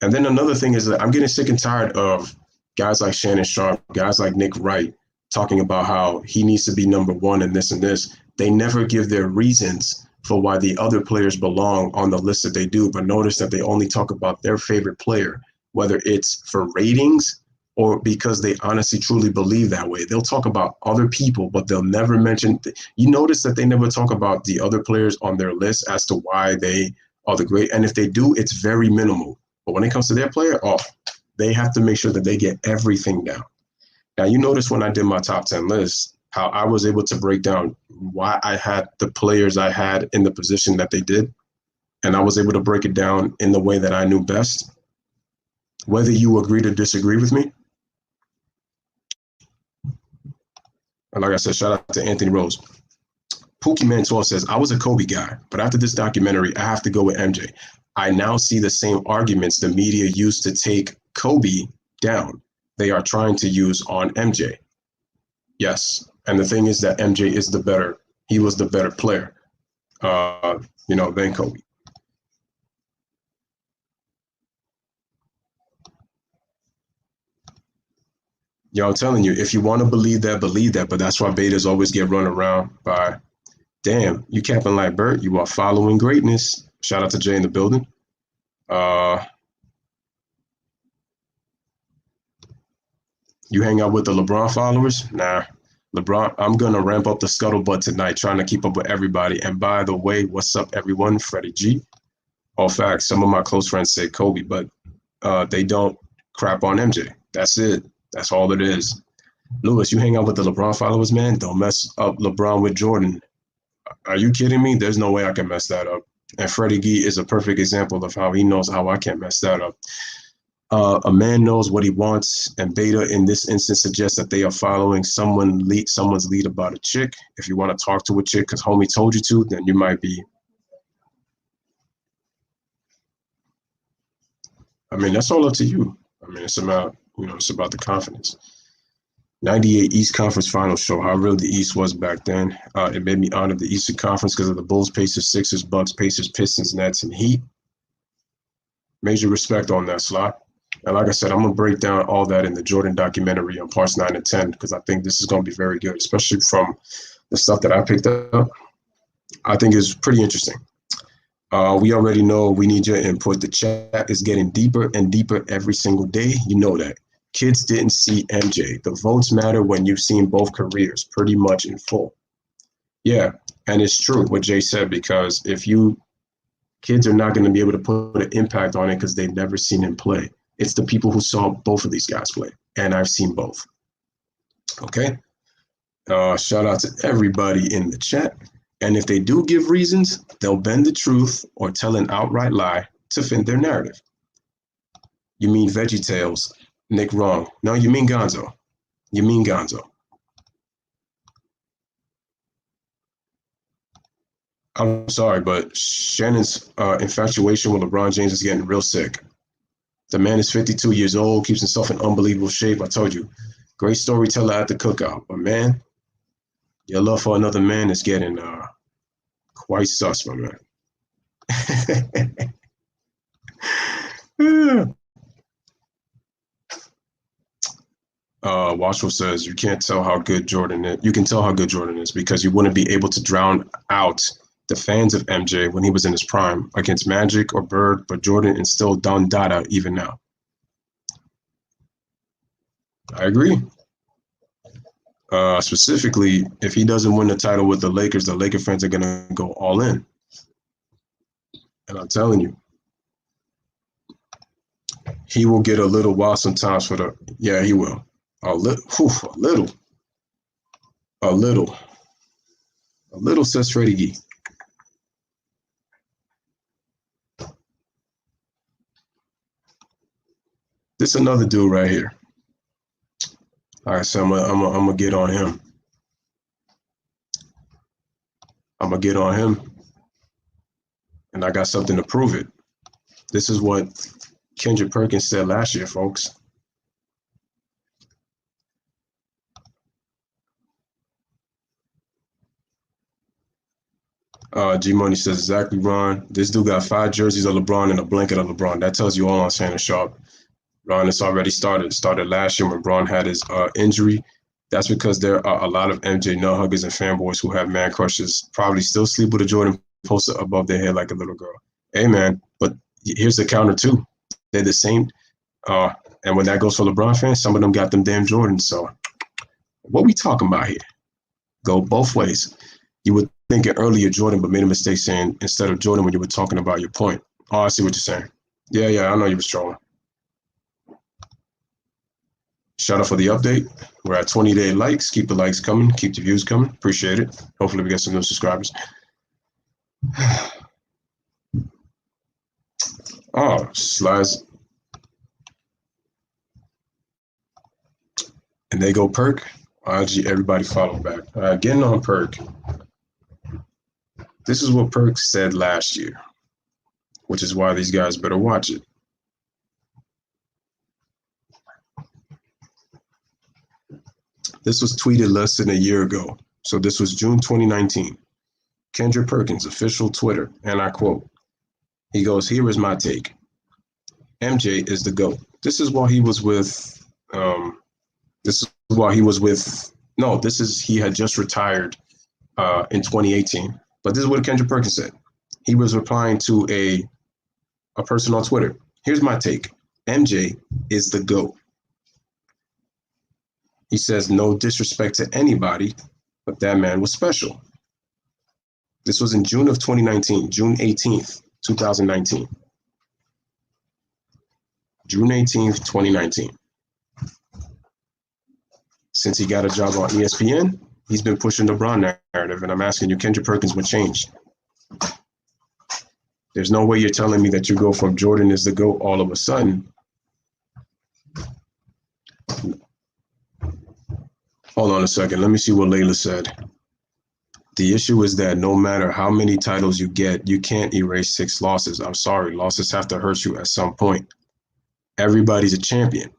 And then another thing is that I'm getting sick and tired of guys like Shannon Sharpe, guys like Nick Wright, talking about how he needs to be number one and this and this. They never give their reasons for why the other players belong on the list that they do, but notice that they only talk about their favorite player, whether it's for ratings or because they honestly truly believe that way. They'll talk about other people, but they'll never mention. You notice that they never talk about the other players on their list as to why they are the great. And if they do, it's very minimal. But when it comes to their player, they have to make sure that they get everything down. Now, you notice when I did my top 10 list, how I was able to break down why I had the players I had in the position that they did. And I was able to break it down in the way that I knew best. Whether you agree or disagree with me. And like I said, shout out to Anthony Rose. Pookie Man 12 says, I was a Kobe guy, but after this documentary, I have to go with MJ. I now see the same arguments the media used to take Kobe down. They are trying to use on MJ. Yes. And the thing is that MJ is he was the better player, than Kobe. Yo, I'm telling you, if you want to believe that, but that's why betas always get run around by, damn, you capping like Bert, you are following greatness. Shout out to Jay in the building. You hang out with the LeBron followers? Nah. LeBron, I'm going to ramp up the scuttlebutt tonight, trying to keep up with everybody. And by the way, what's up, everyone? Freddie G. All facts. Some of my close friends say Kobe, but they don't crap on MJ. That's it. That's all it is. Lewis, you hang out with the LeBron followers, man? Don't mess up LeBron with Jordan. Are you kidding me? There's no way I can mess that up. And Freddie Gee is a perfect example of how he knows how I can't mess that up. A man knows what he wants, and beta in this instance suggests that they are following someone's lead about a chick. If you want to talk to a chick because homie told you to, then you might be. I mean, that's all up to you. I mean, it's about the confidence. 98 East Conference Finals show how real the East was back then. It made me honor the Eastern Conference because of the Bulls, Pacers, Sixers, Bucks, Pacers, Pistons, Nets, and Heat. Major respect on that slot. And like I said, I'm going to break down all that in the Jordan documentary on parts 9 and 10 because I think this is going to be very good, especially from the stuff that I picked up. I think it's pretty interesting. We already know we need your input. The chat is getting deeper and deeper every single day. You know that. Kids didn't see MJ. The votes matter when you've seen both careers pretty much in full. Yeah, and it's true what Jay said because kids are not going to be able to put an impact on it because they've never seen him play. It's the people who saw both of these guys play, and I've seen both. Okay? Shout out to everybody in the chat. And if they do give reasons, they'll bend the truth or tell an outright lie to fit their narrative. You mean VeggieTales. Nick, wrong. No, you mean Gonzo. You mean Gonzo. I'm sorry, but Shannon's infatuation with LeBron James is getting real sick. The man is 52 years old, keeps himself in unbelievable shape. I told you, great storyteller at the cookout. But man, your love for another man is getting quite sus, my man. Watchful says you can't tell how good Jordan is. You can tell how good Jordan is because you wouldn't be able to drown out the fans of MJ when he was in his prime against Magic or Bird, but Jordan is still Don Dada even now. I agree. Specifically, if he doesn't win the title with the Laker fans are gonna go all in. And I'm telling you, he will get a little wild sometimes for the. Yeah, he will. A little, says Freddie Gee. This another dude right here. All right, so I'm gonna get on him. And I got something to prove it. This is what Kendrick Perkins said last year, folks. G Money says exactly, Ron. This dude got 5 jerseys of LeBron and a blanket of LeBron. That tells you all on Shannon Sharpe. Ron, it's already started. It started last year when Braun had his injury. That's because there are a lot of MJ nut huggers and fanboys who have man crushes, probably still sleep with a Jordan poster above their head like a little girl. Hey, man, but here's the counter, too. They're the same. And when that goes for LeBron fans, some of them got them damn Jordans. So what we talking about here? Go both ways. You were thinking earlier Jordan, but made a mistake saying instead of Jordan when you were talking about your point. Oh, I see what you're saying. Yeah, I know you were trolling. Shout out for the update. We're at 20-day likes. Keep the likes coming. Keep the views coming. Appreciate it. Hopefully we get some new subscribers. Oh, slides. And they go Perk. IG, everybody follow back. Getting on Perk. This is what Perk said last year, which is why these guys better watch it. This was tweeted less than a year ago. So this was June 2019. Kendrick Perkins, official Twitter, and I quote, he goes, here is my take. MJ is the GOAT. This is while he was with, he had just retired in 2018. But this is what Kendrick Perkins said. He was replying to a person on Twitter. Here's my take. MJ is the GOAT. He says, no disrespect to anybody, but that man was special. This was in June of 2019, June 18th, 2019. June 18th, 2019. Since he got a job on ESPN, he's been pushing the LeBron narrative, and I'm asking you, Kendrick Perkins, what changed? There's no way you're telling me that you go from Jordan is the GOAT all of a sudden. Hold on a second. Let me see what Layla said. The issue is that no matter how many titles you get, you can't erase 6 losses. I'm sorry. Losses have to hurt you at some point. Everybody's a champion.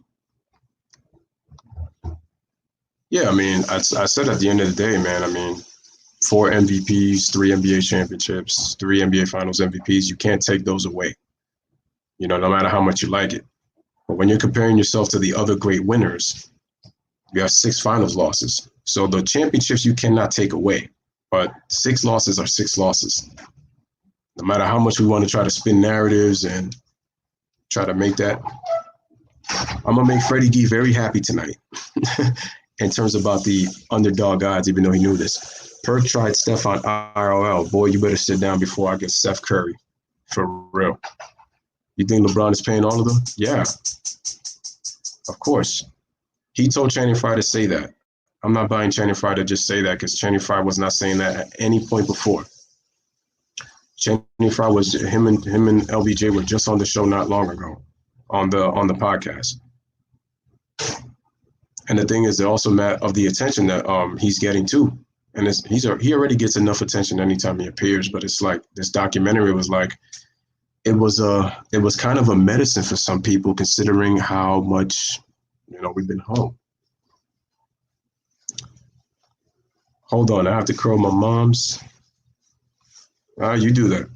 Yeah, I mean, I said at the end of the day, man, I mean, 4 MVPs, 3 NBA championships, 3 NBA finals MVPs, you can't take those away, no matter how much you like it. But when you're comparing yourself to the other great winners, you have 6 finals losses. So the championships you cannot take away, but 6 losses are 6 losses. No matter how much we want to try to spin narratives and try to make that. I'm going to make Freddie Gee very happy tonight in terms about the underdog odds, even though he knew this. Perk tried Steph on IRL. Boy, you better sit down before I get Steph Curry. For real. You think LeBron is paying all of them? Yeah. Of course. He told Channing Frye to say that. I'm not buying Channing Frye to just say that because Channing Frye was not saying that at any point before. Channing Frye was him and LBJ were just on the show not long ago on the podcast. And the thing is, they're also mad of the attention that he's getting too. And he already gets enough attention anytime he appears. But it's like this documentary was like it was kind of a medicine for some people considering how much we've been home. Hold on, I have to curl my mom's. You do that.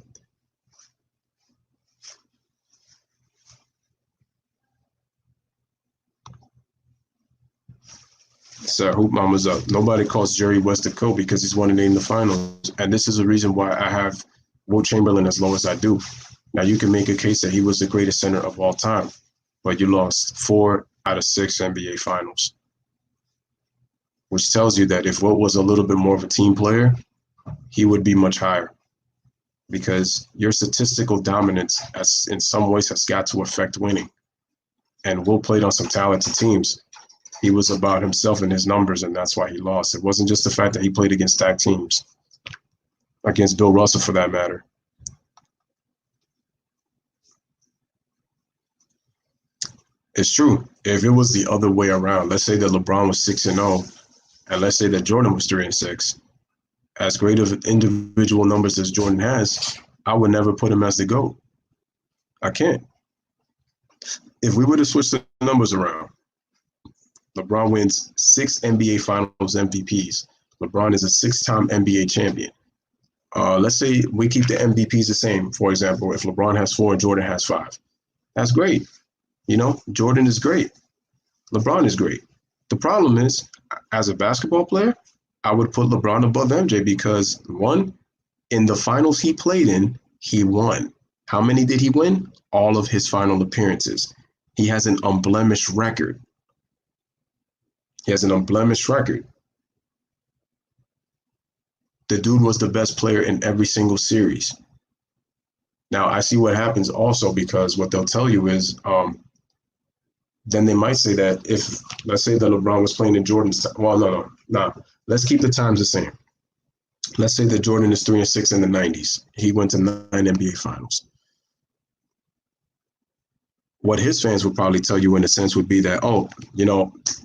So Hoop Mama's up. Nobody calls Jerry West a coach because he's won it in the finals. And this is the reason why I have Wilt Chamberlain as low as I do. Now, you can make a case that he was the greatest center of all time, but you lost 4 out of 6 NBA finals, which tells you that if Wilt was a little bit more of a team player, he would be much higher because your statistical dominance in some ways has got to affect winning. And Wilt played on some talented teams. He was about himself and his numbers, and that's why he lost. It wasn't just the fact that he played against stacked teams, against Bill Russell for that matter. It's true. If it was the other way around, let's say that LeBron was 6-0, and let's say that Jordan was 3-6, as great of individual numbers as Jordan has, I would never put him as the GOAT. I can't. If we were to switch the numbers around, LeBron wins 6 NBA Finals MVPs. LeBron is a 6-time NBA champion. Let's say we keep the MVPs the same. For example, if LeBron has 4 and Jordan has 5, that's great. Jordan is great. LeBron is great. The problem is, as a basketball player, I would put LeBron above MJ because, one, in the finals he played in, he won. How many did he win? All of his final appearances. He has an unblemished record. The dude was the best player in every single series. Now, I see what happens also because what they'll tell you is then they might say that if, let's say that LeBron was playing in Jordan's – well, no. Let's keep the times the same. Let's say that Jordan is 3-6 in the 90s. He went to 9 NBA Finals. What his fans would probably tell you in a sense would be that,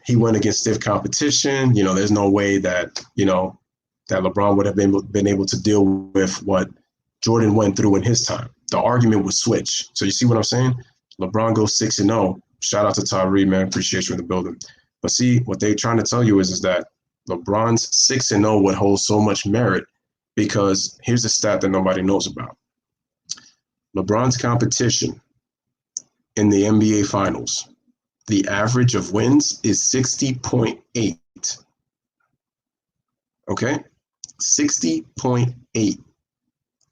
he went against stiff competition. There's no way that, that LeBron would have been able to deal with what Jordan went through in his time. The argument would switch. So you see what I'm saying? LeBron goes 6-0. Shout out to Tyree, man. Appreciate you in the building. But see, what they're trying to tell you is that LeBron's 6-0 would hold so much merit because here's a stat that nobody knows about. LeBron's competition in the NBA Finals, the average of wins is 60.8. Okay? 60.8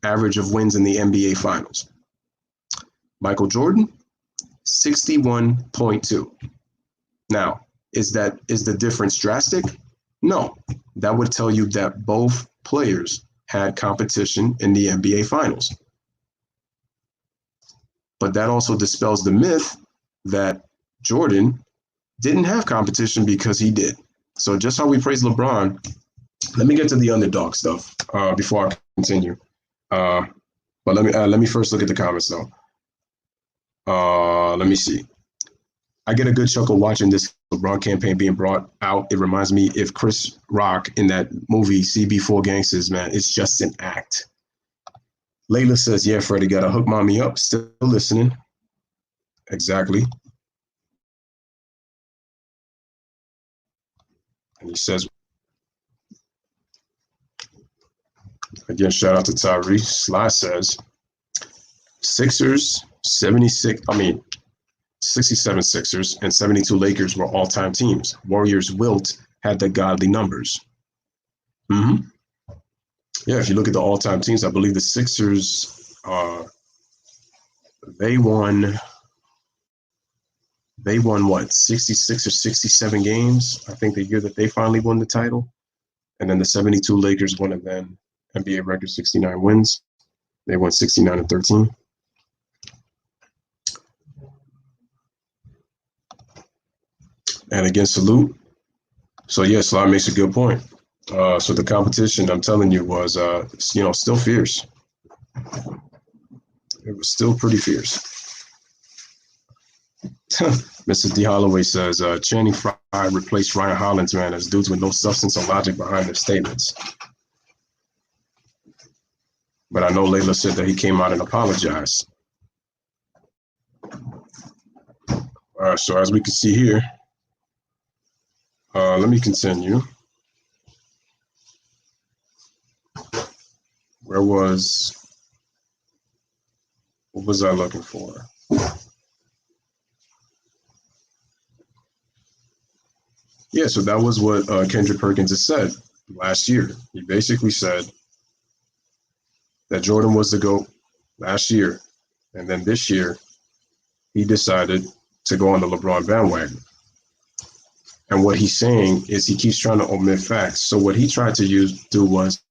average of wins in the NBA Finals. Michael Jordan, 61.2. Now, is the difference drastic? No. That would tell you that both players had competition in the NBA Finals. But that also dispels the myth that Jordan didn't have competition because he did. So just how we praise LeBron, let me get to the underdog stuff before I continue. But let me first look at the comments though. Let me see. I get a good chuckle watching this LeBron campaign being brought out. It reminds me of Chris Rock in that movie CB4 Gangsters, man. It's just an act. Layla says, yeah, Freddie, gotta hook mommy up. Still listening. Exactly. And he says, again, shout out to Tyree. Sly says, Sixers, 67 Sixers and 72 Lakers were all-time teams. Warriors Wilt had the godly numbers. Mm-hmm. Yeah, if you look at the all-time teams, I believe the Sixers, they won what, 66 or 67 games, I think the year that they finally won the title. And then the 72 Lakers won it then, NBA record 69 wins. They won 69-13. And again, salute. So yeah, Sly makes a good point. So the competition, I'm telling you, was still fierce. It was still pretty fierce. Mrs. D. Holloway says Channing Frye replaced Ryan Hollins, man, as dudes with no substance or logic behind their statements. But I know Layla said that he came out and apologized. So as we can see here, let me continue. What was I looking for? Yeah, so that was what Kendrick Perkins has said last year. He basically said that Jordan was the GOAT last year, and then this year he decided to go on the LeBron bandwagon. And what he's saying is he keeps trying to omit facts. So what he tried to do was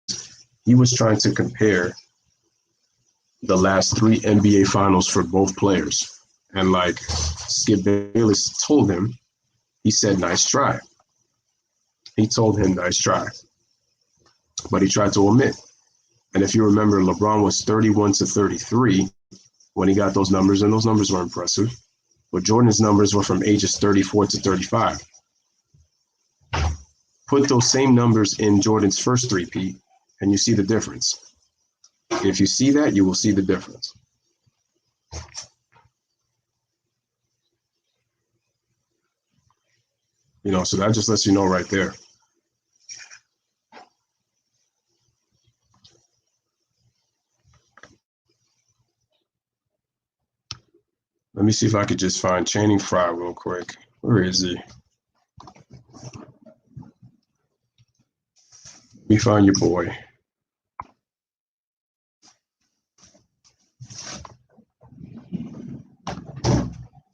he was trying to compare the last three NBA finals for both players. And like Skip Bayless told him, he said, nice try. He told him, nice try. But he tried to omit. And if you remember, LeBron was 31 to 33 when he got those numbers, and those numbers were impressive. But Jordan's numbers were from ages 34 to 35. Put those same numbers in Jordan's first three-peat, and you see the difference. If you see that, you will see the difference. So that just lets you know right there. Let me see if I could just find Channing Frye real quick. Where is he? Let me find your boy.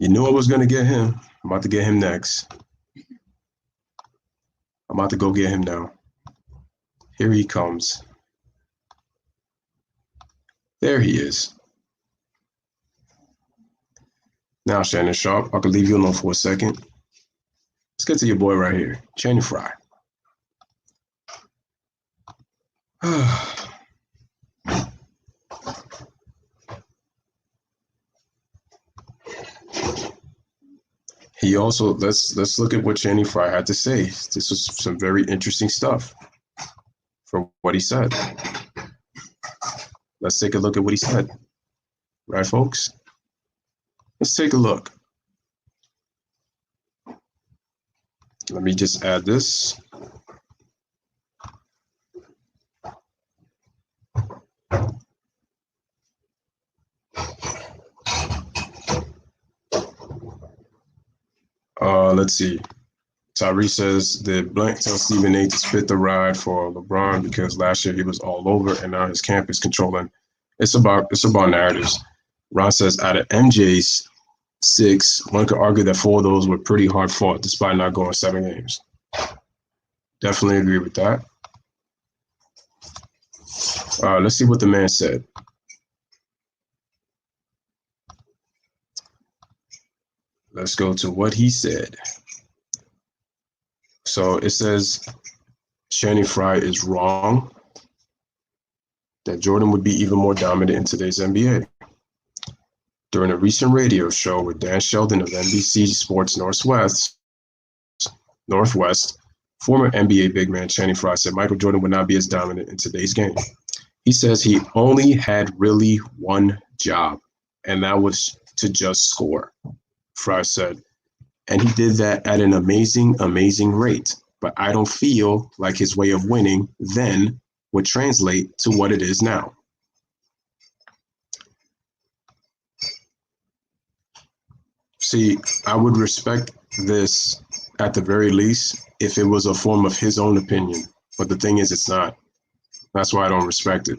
You knew I was going to get him. I'm about to get him next. I'm about to go get him now. Here he comes. There he is. Now, Shannon Sharpe, I can leave you alone for a second. Let's get to your boy right here, Channing Frye. He also let's look at what Channing Frye had to say. This was some very interesting stuff from what he said. Let's take a look at what he said. Right, folks? Let's take a look. Let me just add this. Let's see. Tyree says, did blank tell Stephen A to spit the ride for LeBron because last year he was all over and now his camp is controlling. It's about narratives. Ron says, out of MJ's 6, one could argue that 4 of those were pretty hard fought despite not going 7 games. Definitely agree with that. Let's see what the man said. Let's go to what he said. So it says Channing Frye is wrong, that Jordan would be even more dominant in today's NBA. During a recent radio show with Dan Sheldon of NBC Sports Northwest, former NBA big man Channing Frye said Michael Jordan would not be as dominant in today's game. He says he only had really one job, and that was to just score, Frye said. And he did that at an amazing, amazing rate. But I don't feel like his way of winning then would translate to what it is now. See, I would respect this at the very least if it was a form of his own opinion. But the thing is, it's not. That's why I don't respect it.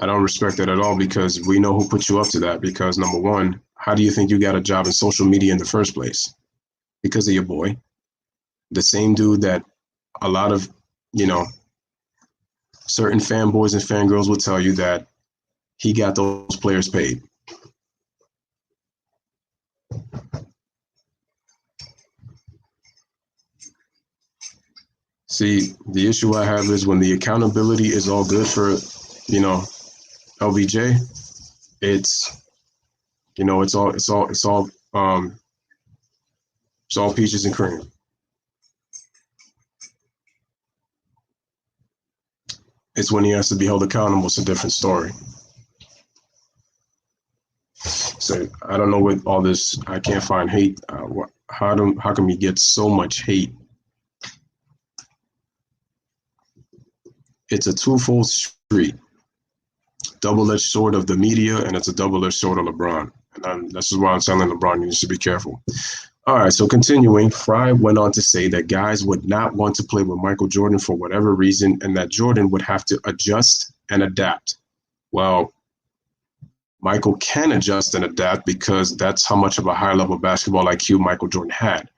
I don't respect it at all because we know who put you up to that. Because number one, how do you think you got a job in social media in the first place? Because of your boy. The same dude that a lot of, certain fanboys and fangirls will tell you that he got those players paid. See, the issue I have is when the accountability is all good for, LBJ, it's, it's all peaches and cream. It's when he has to be held accountable, it's a different story. So I don't know what all this. I can't find hate. How come he gets so much hate? It's a twofold street, double-edged sword of the media, and it's a double-edged sword of LeBron. And this is why I'm telling LeBron you need to be careful. All right, so continuing, Fry went on to say that guys would not want to play with Michael Jordan for whatever reason, and that Jordan would have to adjust and adapt. Well, Michael can adjust and adapt because that's how much of a high-level basketball IQ Michael Jordan had.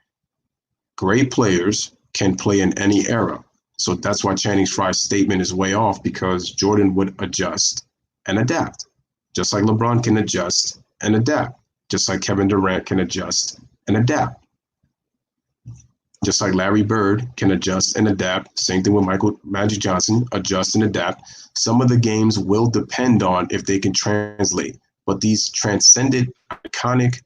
Great players can play in any era. So that's why Channing Frye's statement is way off, because Jordan would adjust and adapt, just like LeBron can adjust and adapt, just like Kevin Durant can adjust and adapt, just like Larry Bird can adjust and adapt. Same thing with Michael Magic Johnson, adjust and adapt. Some of the games will depend on if they can translate, but these transcendent, iconic,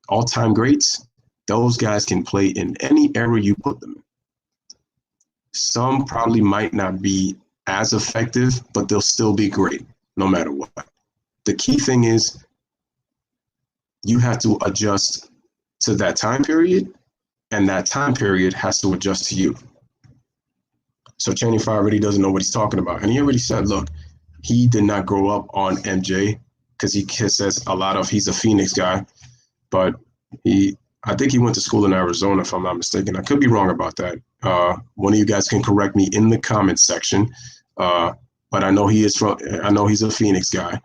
all-time greats, those guys can play in any era you put them in. Some probably might not be as effective, but they'll still be great no matter what. The key thing is you have to adjust to that time period, and that time period has to adjust to you. So Channing Frye already doesn't know what he's talking about. And he already said, look, he did not grow up on MJ because he says he's a Phoenix guy, but I think he went to school in Arizona, if I'm not mistaken. I could be wrong about that. One of you guys can correct me in the comments section. But I know he's a Phoenix guy.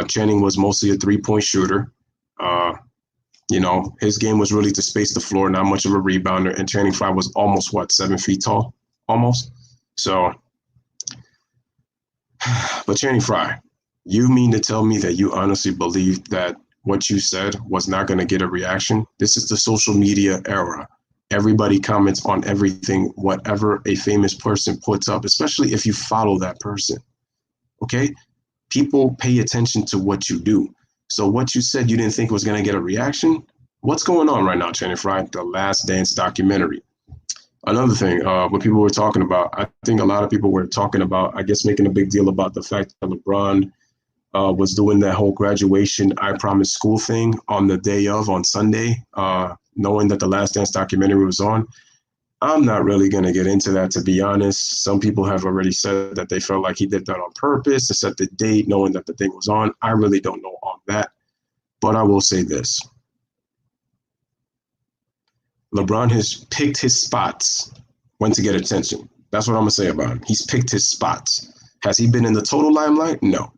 Channing was mostly a three-point shooter. His game was really to space the floor, not much of a rebounder. And Channing Frye was almost, 7 feet tall? Almost. So, but Channing Frye, you mean to tell me that you honestly believe that what you said was not going to get a reaction? This is the social media era. Everybody comments on everything, whatever a famous person puts up, especially if you follow that person. Okay? People pay attention to what you do. So what you said you didn't think was going to get a reaction? What's going on right now, Channing Frye? The Last Dance documentary. Another thing, what people were talking about, I think a lot of people were talking about, I guess, making a big deal about the fact that LeBron was doing that whole graduation I Promise School thing on the day on Sunday, knowing that the Last Dance documentary was on. I'm not really going to get into that, to be honest. Some people have already said that they felt like he did that on purpose to set the date, knowing that the thing was on. I really don't know on that. But I will say this. LeBron has picked his spots when to get attention. That's what I'm going to say about him. He's picked his spots. Has he been in the total limelight? No.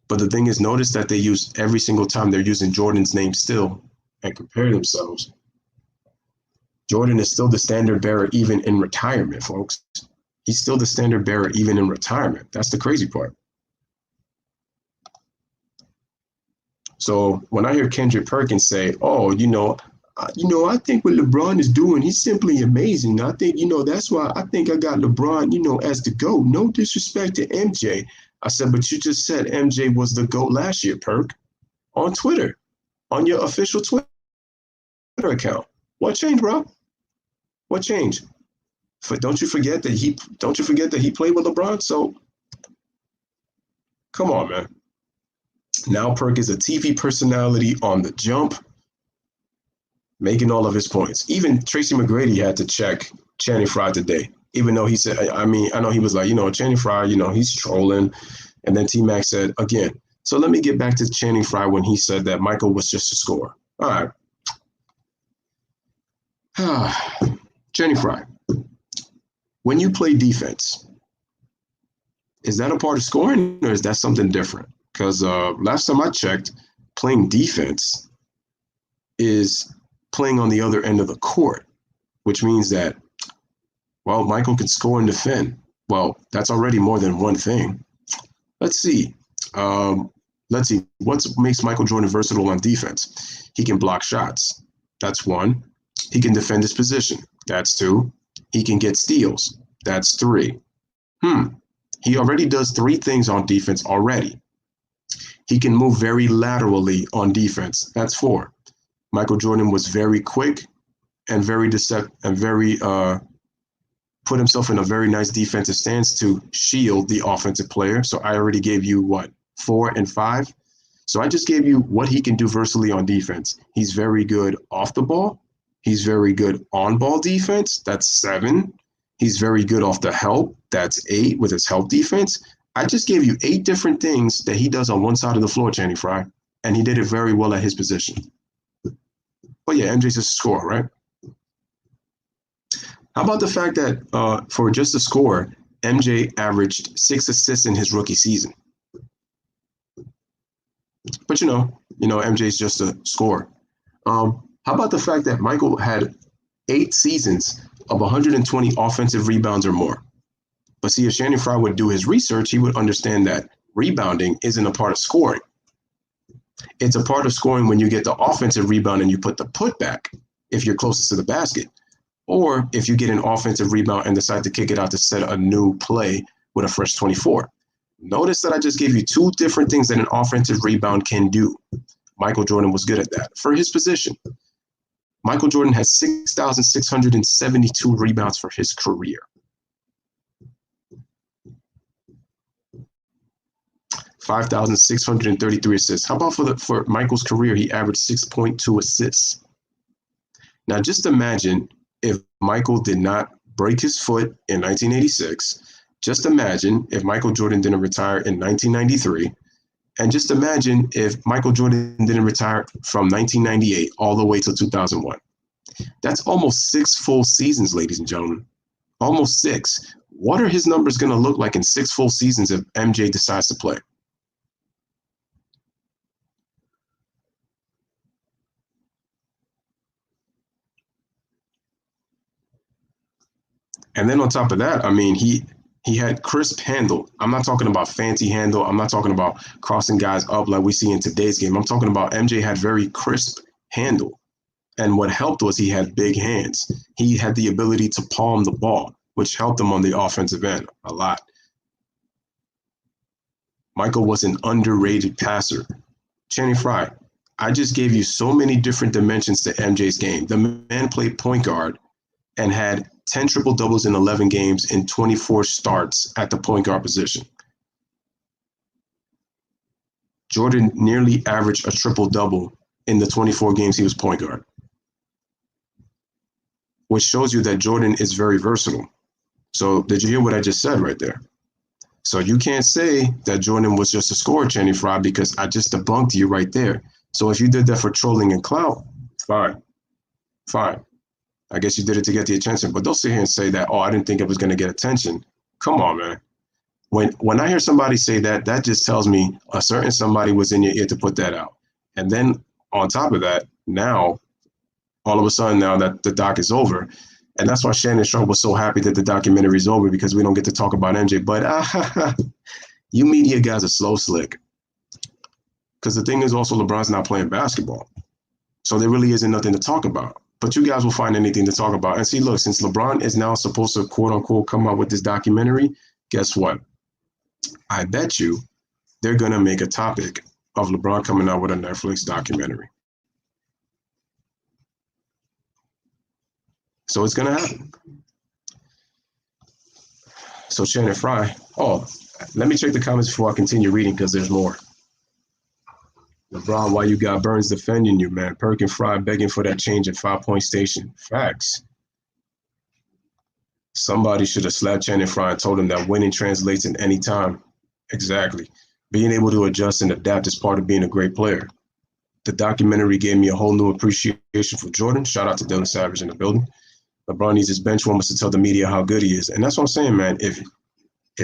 But the thing is, notice that they use every single time they're using Jordan's name still and compare themselves. Jordan is still the standard bearer even in retirement, folks. He's still the standard bearer even in retirement. That's the crazy part. So when I hear Kendrick Perkins say, oh, I think what LeBron is doing, he's simply amazing. I think, that's why I think I got LeBron, as the GOAT. No disrespect to MJ. I said, but you just said MJ was the GOAT last year, Perk, on Twitter, on your official Twitter account. What changed, bro? What changed? Don't you forget that he played with LeBron? So come on, man. Now Perk is a TV personality on the jump, making all of his points. Even Tracy McGrady had to check Channing Frye today, even though he said, I know he was like, Channing Frye, he's trolling. And then T-Mac said, again. So let me get back to Channing Frye when he said that Michael was just a scorer. All right. Channing Frye, when you play defense, is that a part of scoring or is that something different? Because last time I checked, playing defense is playing on the other end of the court, which means that, well, Michael can score and defend. Well, that's already more than one thing. Let's see. What makes Michael Jordan versatile on defense? He can block shots. That's one. He can defend his position. That's 2. He can get steals. That's 3. He already does 3 things on defense already. He can move very laterally on defense. That's 4. Michael Jordan was very quick and very put himself in a very nice defensive stance to shield the offensive player. So I already gave you what, 4 and 5. So I just gave you what he can do versatily on defense. He's very good off the ball. He's very good on ball defense. That's 7. He's very good off the help. That's 8 with his help defense. I just gave you 8 different things that he does on one side of the floor, Channing Frye, and he did it very well at his position. But yeah, MJ's a scorer, right? How about the fact that for just a score, MJ averaged 6 assists in his rookie season? But MJ's just a scorer. How about the fact that Michael had 8 seasons of 120 offensive rebounds or more? But see, if Shannon Frye would do his research, he would understand that rebounding isn't a part of scoring. It's a part of scoring when you get the offensive rebound and you put the putback if you're closest to the basket, or if you get an offensive rebound and decide to kick it out to set a new play with a fresh 24. Notice that I just gave you 2 different things that an offensive rebound can do. Michael Jordan was good at that for his position. Michael Jordan has 6,672 rebounds for his career. 5,633 assists. How about for Michael's career, he averaged 6.2 assists. Now just imagine if Michael did not break his foot in 1986. Just imagine if Michael Jordan didn't retire in 1993. And just imagine if Michael Jordan didn't retire from 1998 all the way to 2001. That's almost 6 full seasons, ladies and gentlemen. Almost 6. What are his numbers going to look like in 6 full seasons if MJ decides to play? And then on top of that, I mean, he had crisp handle. I'm not talking about fancy handle. I'm not talking about crossing guys up like we see in today's game. I'm talking about MJ had very crisp handle. And what helped was he had big hands. He had the ability to palm the ball, which helped him on the offensive end a lot. Michael was an underrated passer. Channing Frye, I just gave you so many different dimensions to MJ's game. The man played point guard and had 10 triple doubles in 11 games in 24 starts at the point guard position. Jordan nearly averaged a triple double in the 24 games he was point guard, which shows you that Jordan is very versatile. So did you hear what I just said right there? So you can't say that Jordan was just a scorer, Channing Frye, because I just debunked you right there. So if you did that for trolling and clout, fine. I guess you did it to get the attention, but don't sit here and say that, oh, I didn't think it was going to get attention. Come on, man. When I hear somebody say that, that just tells me a certain somebody was in your ear to put that out. And then on top of that, now, all of a sudden, now that the doc is over, and that's why Shannon Sharpe was so happy that the documentary is over, because we don't get to talk about MJ. But you media guys are slow slick. Because the thing is also LeBron's not playing basketball. So there really isn't nothing to talk about. But you guys will find anything to talk about. And see, look, since LeBron is now supposed to, quote unquote, come out with this documentary, guess what? I bet you they're going to make a topic of LeBron coming out with a Netflix documentary. So it's going to happen. So Shannon Frye, let me check the comments before I continue reading because there's more. LeBron, why you got Burns defending you, man? Perk and Frye begging for that change at 5-point station. Facts. Somebody should have slapped Shannon Frye and told him that winning translates in any time. Exactly. Being able to adjust and adapt is part of being a great player. The documentary gave me a whole new appreciation for Jordan. Shout out to Dylan Savage in the building. LeBron needs his bench warmers to tell the media how good he is. And that's what I'm saying, man. If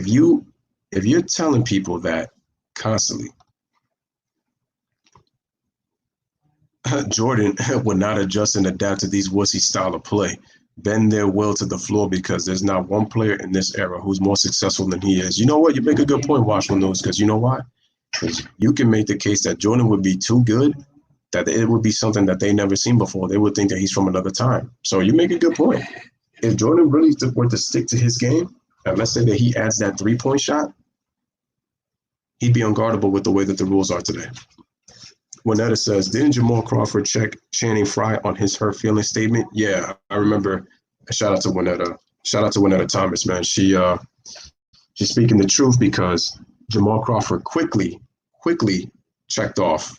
you're telling people that constantly, Jordan would not adjust and adapt to these wussy style of play, bend their will to the floor, because there's not one player in this era who's more successful than he is. You know what? You make a good point, Washington News, because you know why? Because you can make the case that Jordan would be too good that it would be something that they never seen before. They would think that he's from another time. So you make a good point. If Jordan really were to stick to his game, and let's say that he adds that 3-point shot, he'd be unguardable with the way that the rules are today. Winetta says, didn't Jamal Crawford check Channing Frye on his hurt feelings statement? Yeah, I remember. Shout out to Winetta. Shout out to Winetta Thomas, man. She's speaking the truth because Jamal Crawford quickly checked off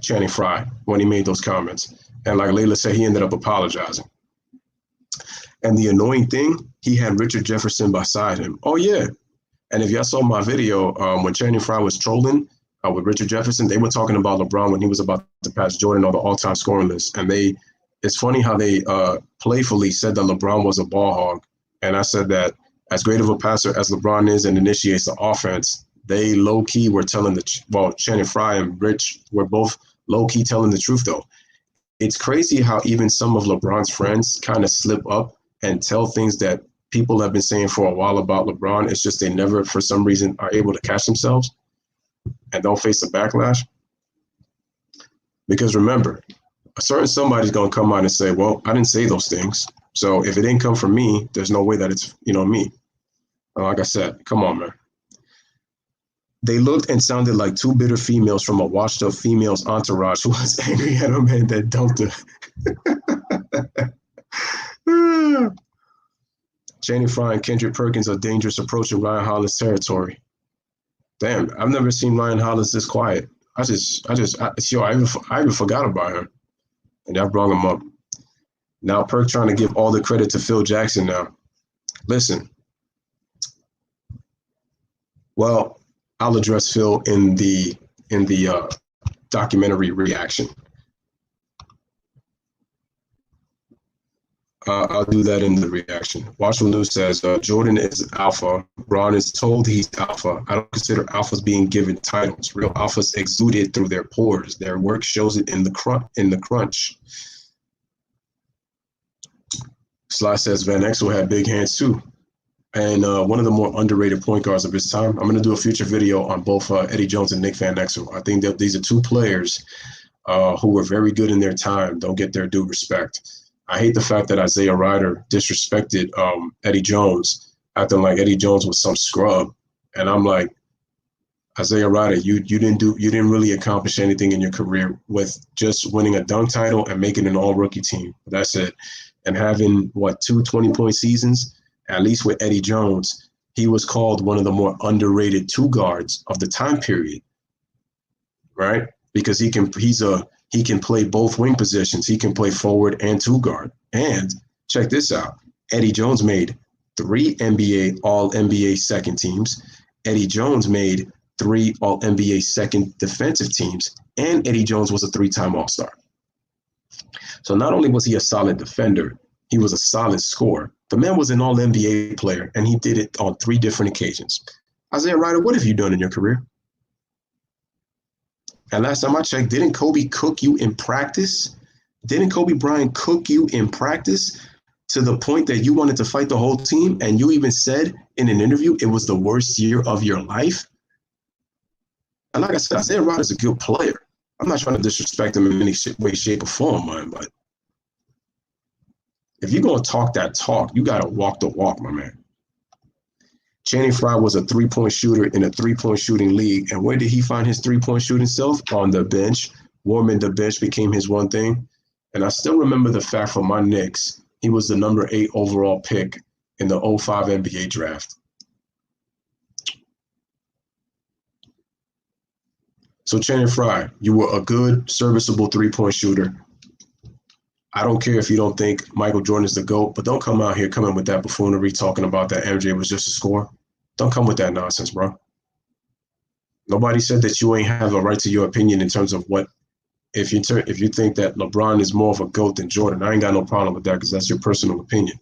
Channing Frye when he made those comments. And like Layla said, he ended up apologizing. And the annoying thing, he had Richard Jefferson beside him. Oh, yeah. And if y'all saw my video, when Channing Frye was trolling with Richard Jefferson, they were talking about LeBron when he was about to pass Jordan on the all-time scoring list. And it's funny how they playfully said that LeBron was a ball hog. And I said that as great of a passer as LeBron is and initiates the offense, they low-key were telling Channing Frye and Rich were both low-key telling the truth, though. It's crazy how even some of LeBron's friends kind of slip up and tell things that people have been saying for a while about LeBron. It's just they never, for some reason, are able to catch themselves and don't face the backlash. Because remember, a certain somebody's going to come out and say, well, I didn't say those things. So if it didn't come from me, there's no way that it's, me. Like I said, come on, man. They looked and sounded like two bitter females from a washed-up female's entourage who was angry at a man that dumped her. Channing Frye and Kendrick Perkins are dangerous approaching Ryan Hollins territory. Damn, I've never seen Ryan Hollins this quiet. I even forgot about her. And I brought him up. Now Perk trying to give all the credit to Phil Jackson now. Listen. Well, I'll address Phil in the documentary reaction. I'll do that in the reaction. Watchful News says, Jordan is alpha. Ron is told he's alpha. I don't consider alphas being given titles. Real alphas exude it through their pores. Their work shows it in the crunch. Sly says Van Exel had big hands too. And one of the more underrated point guards of his time. I'm going to do a future video on both Eddie Jones and Nick Van Exel. I think that these are two players who were very good in their time, don't get their due respect. I hate the fact that Isaiah Ryder disrespected Eddie Jones, acting like Eddie Jones was some scrub. And I'm like, Isaiah Ryder, you didn't really accomplish anything in your career with just winning a dunk title and making an all-rookie team. That's it. And having, 2 20-point seasons, at least with Eddie Jones, he was called one of the more underrated two guards of the time period, right? Because he can play both wing positions. He can play forward and two guard. And check this out. Eddie Jones made 3 NBA All-NBA second teams. Eddie Jones made 3 All-NBA second defensive teams. And Eddie Jones was a 3-time All-Star. So not only was he a solid defender, he was a solid scorer. The man was an All-NBA player, and he did it on 3 different occasions. Isaiah Ryder, what have you done in your career? And last time I checked, didn't Kobe cook you in practice? Didn't Kobe Bryant cook you in practice to the point that you wanted to fight the whole team? And you even said in an interview it was the worst year of your life? And like I said, Isaiah Ryder's a good player. I'm not trying to disrespect him in any way, shape, or form, man, but if you're going to talk that talk, you got to walk the walk, my man. Channing Frye was a 3-point shooter in a 3-point shooting league. And where did he find his 3-point shooting self? On the bench. Warming the bench became his one thing. And I still remember the fact for my Knicks, he was the number 8 overall pick in the 05 NBA draft. So Channing Frye, you were a good, serviceable 3-point shooter. I don't care if you don't think Michael Jordan is the GOAT, but don't come out here coming with that buffoonery talking about that MJ was just a scorer. Don't come with that nonsense, bro. Nobody said that you ain't have a right to your opinion in terms of what, if you think that LeBron is more of a GOAT than Jordan. I ain't got no problem with that because that's your personal opinion.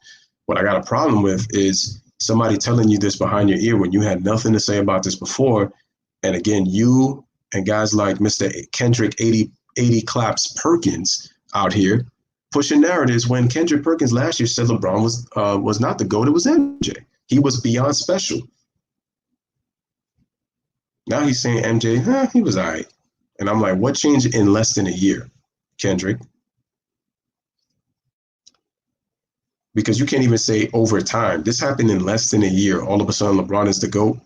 What I got a problem with is somebody telling you this behind your ear when you had nothing to say about this before. And again, you and guys like Mr. Kendrick 80 Claps Perkins out here pushing narratives when Kendrick Perkins last year said LeBron was not the GOAT, it was MJ. He was beyond special. Now he's saying MJ, he was all right. And I'm like, what changed in less than a year, Kendrick? Because you can't even say over time. This happened in less than a year. All of a sudden, LeBron is the GOAT.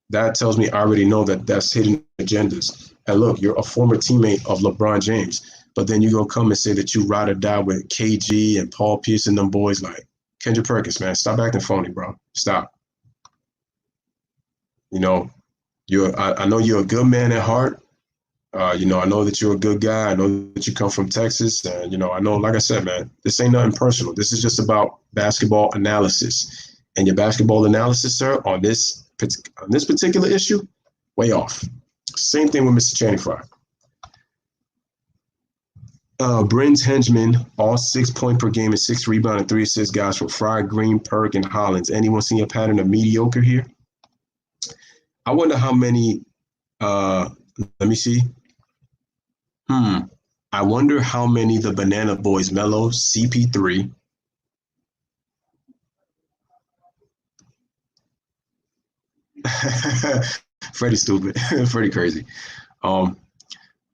That tells me I already know that that's hidden agendas. And look, you're a former teammate of LeBron James, but then you go come and say that you ride or die with KG and Paul Pierce and them boys. Like, Kendrick Perkins, man, stop acting phony, bro. Stop. You know, I know you're a good man at heart. I know that you're a good guy. I know that you come from Texas. And, I know, like I said, man, this ain't nothing personal. This is just about basketball analysis. And your basketball analysis, sir, on this particular issue, way off. Same thing with Mr. Channing Frye. Bryn's henchmen, all 6 points per game and 6 rebound and 3 assists guys from Frye, Green, Perk, and Hollins. Anyone see a pattern of mediocre here? I wonder how many, let me see. I wonder how many the Banana Boys, Melo, CP3, Freddie stupid, Freddie crazy. Melo,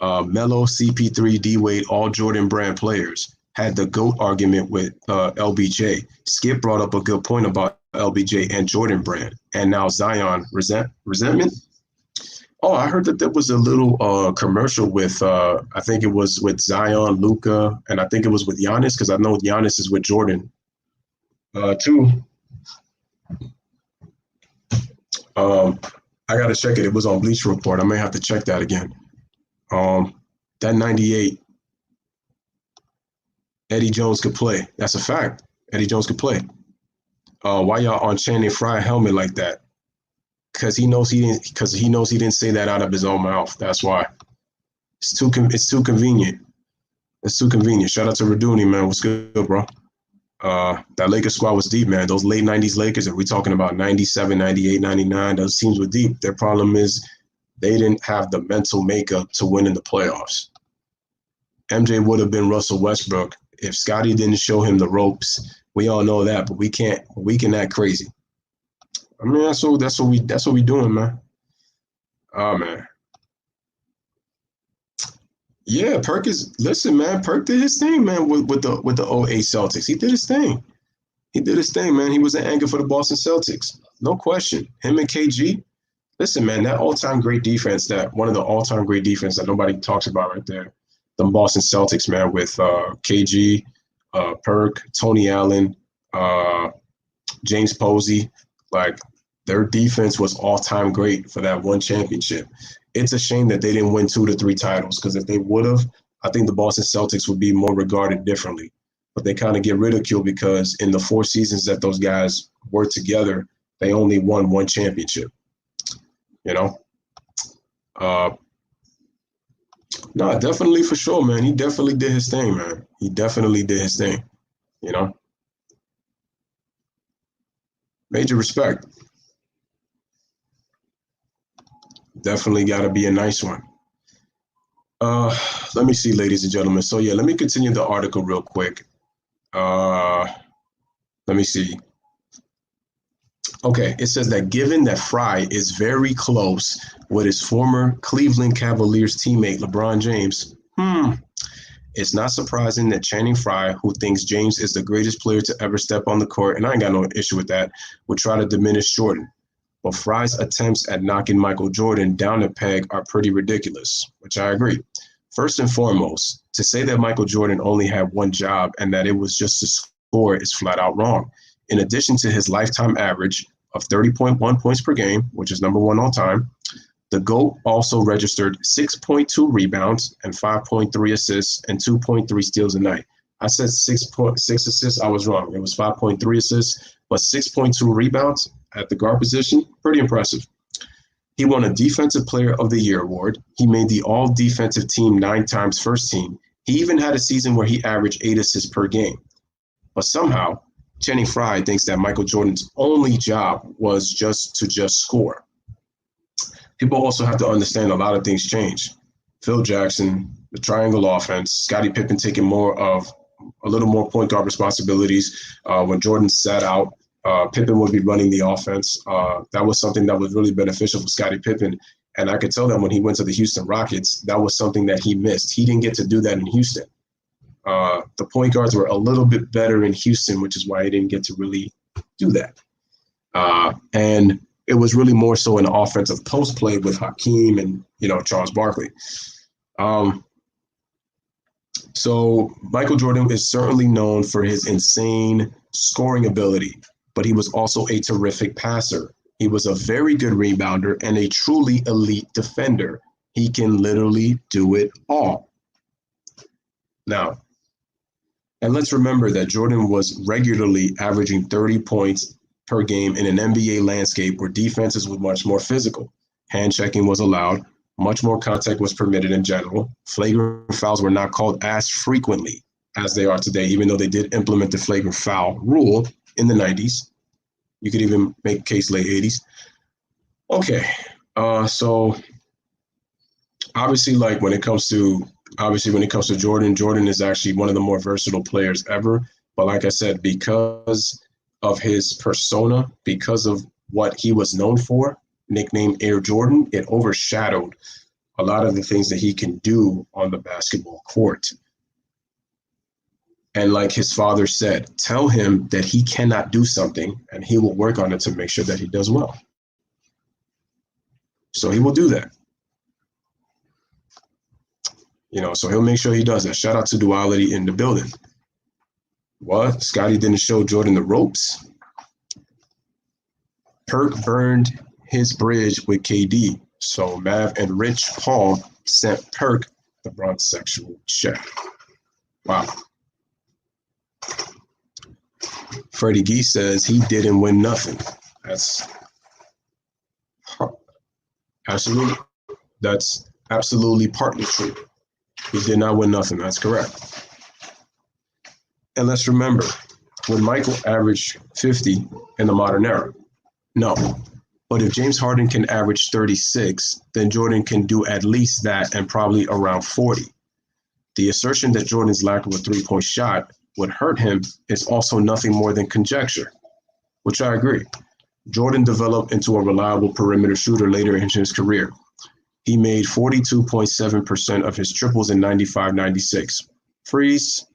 CP3, D Wade, all Jordan Brand players had the GOAT argument with LBJ. Skip brought up a good point about LBJ and Jordan Brand, and now Zion resentment. Oh, I heard that there was a little commercial with, I think it was with Zion, Luca, and I think it was with Giannis, because I know Giannis is with Jordan too. I got to check it. It was on Bleacher Report. I may have to check that again. That 98, Eddie Jones could play. That's a fact. Eddie Jones could play. Why y'all on Channing Frye helmet like that? Because he knows he didn't say that out of his own mouth. That's why. It's too convenient. It's too convenient. Shout out to Raduni, man. What's good, bro? That Lakers squad was deep, man. Those late 90s Lakers, and we're talking about 97, 98, 99, those teams were deep. Their problem is they didn't have the mental makeup to win in the playoffs. MJ would have been Russell Westbrook if Scottie didn't show him the ropes. We all know that, but we can act crazy. I mean, that's what we doing, man. Oh man. Yeah, Perk listen, man, Perk did his thing, man, with the 08 Celtics. He did his thing. He did his thing, man. He was an anchor for the Boston Celtics. No question. Him and KG. Listen, man, that all-time great defense, one of the all-time great defense that nobody talks about right there. The Boston Celtics, man, with KG, Perk, Tony Allen, James Posey. Like, their defense was all-time great for that one championship. It's a shame that they didn't win 2 to 3 titles, because if they would have, I think the Boston Celtics would be more regarded differently. But they kind of get ridiculed because in the 4 seasons that those guys were together, they only won 1 championship. No, definitely for sure, man. He definitely did his thing, man. He definitely did his thing, Major respect. Definitely got to be a nice one. Let me see, ladies and gentlemen. So, yeah, let me continue the article real quick. Let me see. Okay, it says that given that Frye is very close with his former Cleveland Cavaliers teammate LeBron James, it's not surprising that Channing Frye, who thinks James is the greatest player to ever step on the court, and I ain't got no issue with that, would try to diminish Jordan. But Frye's attempts at knocking Michael Jordan down a peg are pretty ridiculous, which I agree. First and foremost, to say that Michael Jordan only had one job and that it was just to score is flat out wrong. In addition to his lifetime average of 30.1 points per game, which is number 1 all time, the GOAT also registered 6.2 rebounds and 5.3 assists and 2.3 steals a night. I said 6.6 assists. I was wrong. It was 5.3 assists, but 6.2 rebounds at the guard position. Pretty impressive. He won a Defensive Player of the Year award. He made the all-defensive team 9 times first team. He even had a season where he averaged 8 assists per game. But somehow, Channing Frye thinks that Michael Jordan's only job was just to score. People also have to understand a lot of things change. Phil Jackson, the triangle offense, Scottie Pippen taking a little more point guard responsibilities. When Jordan sat out, Pippen would be running the offense. That was something that was really beneficial for Scottie Pippen And I could tell that when he went to the Houston Rockets, that was something that he missed. He didn't get to do that in Houston. The point guards were a little bit better in Houston, which is why he didn't get to really do that. And it was really more so an offensive post play with Hakeem and, Charles Barkley. So Michael Jordan is certainly known for his insane scoring ability, but he was also a terrific passer. He was a very good rebounder and a truly elite defender. He can literally do it all. Now, and let's remember that Jordan was regularly averaging 30 points per game in an NBA landscape where defenses were much more physical. Hand checking was allowed. Much more contact was permitted in general. Flagrant fouls were not called as frequently as they are today, even though they did implement the flagrant foul rule in the 90s. You could even make a case late 80s. Okay, so obviously, when it comes to Jordan, Jordan is actually one of the more versatile players ever. But like I said, because of his persona, because of what he was known for, nicknamed Air Jordan, it overshadowed a lot of the things that he can do on the basketball court. And like his father said, tell him that he cannot do something and he will work on it to make sure that he does well. So he will do that. So he'll make sure he does that. Shout out to Duality in the building. What? Scotty didn't show Jordan the ropes? Perk burned his bridge with KD. So Mav and Rich Paul sent Perk the bronze-sexual check. Wow. Freddie Gee says he didn't win nothing. That's absolutely partly true. He did not win nothing. That's correct. And let's remember, would Michael average 50 in the modern era? No. But if James Harden can average 36, then Jordan can do at least that and probably around 40. The assertion that Jordan's lack of a three-point shot would hurt him is also nothing more than conjecture, which I agree. Jordan developed into a reliable perimeter shooter later in his career. He made 42.7% of his triples in 95-96. Freeze.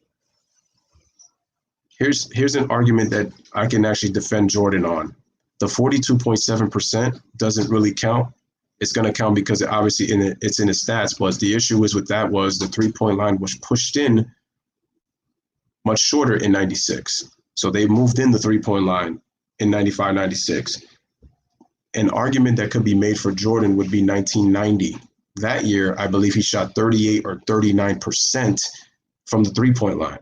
Here's an argument that I can actually defend Jordan on. The 42.7% doesn't really count. It's going to count because it's in his stats. But the issue is with that was the three-point line was pushed in much shorter in 96. So they moved in the three-point line in 95-96. An argument that could be made for Jordan would be 1990. That year, I believe he shot 38 or 39% from the three-point line.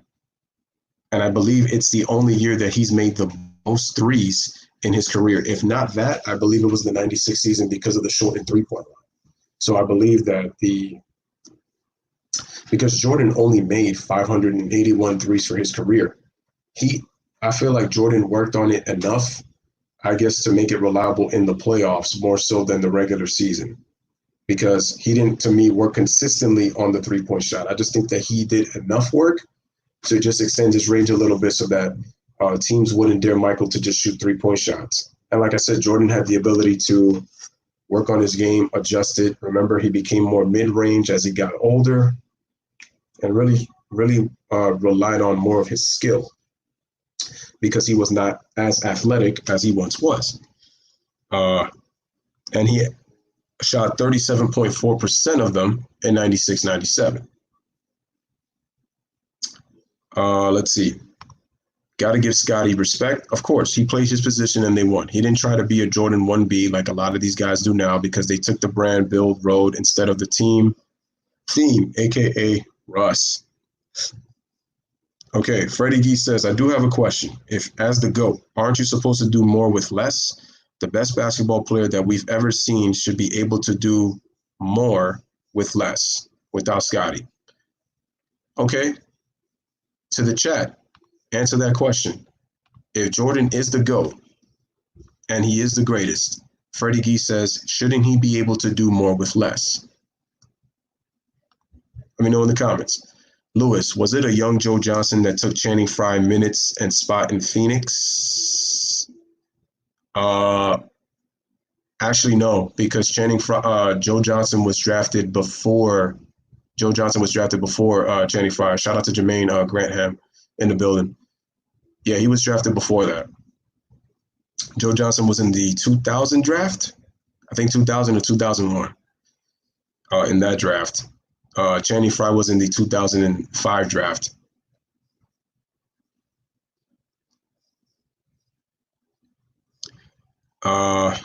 And I believe it's the only year that he's made the most threes in his career. If not that, I believe it was the 96 season because of the shortened three-point line. So I believe that because Jordan only made 581 threes for his career, I feel like Jordan worked on it enough, I guess, to make it reliable in the playoffs more so than the regular season, because he didn't, to me, work consistently on the three-point shot. I just think that he did enough work to just extend his range a little bit so that teams wouldn't dare Michael to just shoot three-point shots. And like I said, Jordan had the ability to work on his game, adjust it. Remember, he became more mid-range as he got older and really relied on more of his skill because he was not as athletic as he once was. And he shot 37.4% of them in 96-97. Let's see. Got to give Scotty respect. Of course, he played his position and they won. He didn't try to be a Jordan 1B like a lot of these guys do now because they took the brand, build, road instead of the team theme, a.k.a. Russ. Okay, Freddie Gee says, I do have a question. If, as the GOAT, aren't you supposed to do more with less? The best basketball player that we've ever seen should be able to do more with less, without Scotty. Okay, to the chat, answer that question. If Jordan is the GOAT, and he is the greatest, Freddie Gee says, shouldn't he be able to do more with less? Let me know in the comments. Lewis, was it a young Joe Johnson that took Channing Frye minutes and spot in Phoenix? I Actually, no, because Joe Johnson was drafted before Channing Frye. Shout out to Jermaine Grantham in the building. Yeah, he was drafted before that. Joe Johnson was in the 2000 draft, I think 2000 or 2001 in that draft. Channing Frye was in the 2005 draft. Uh,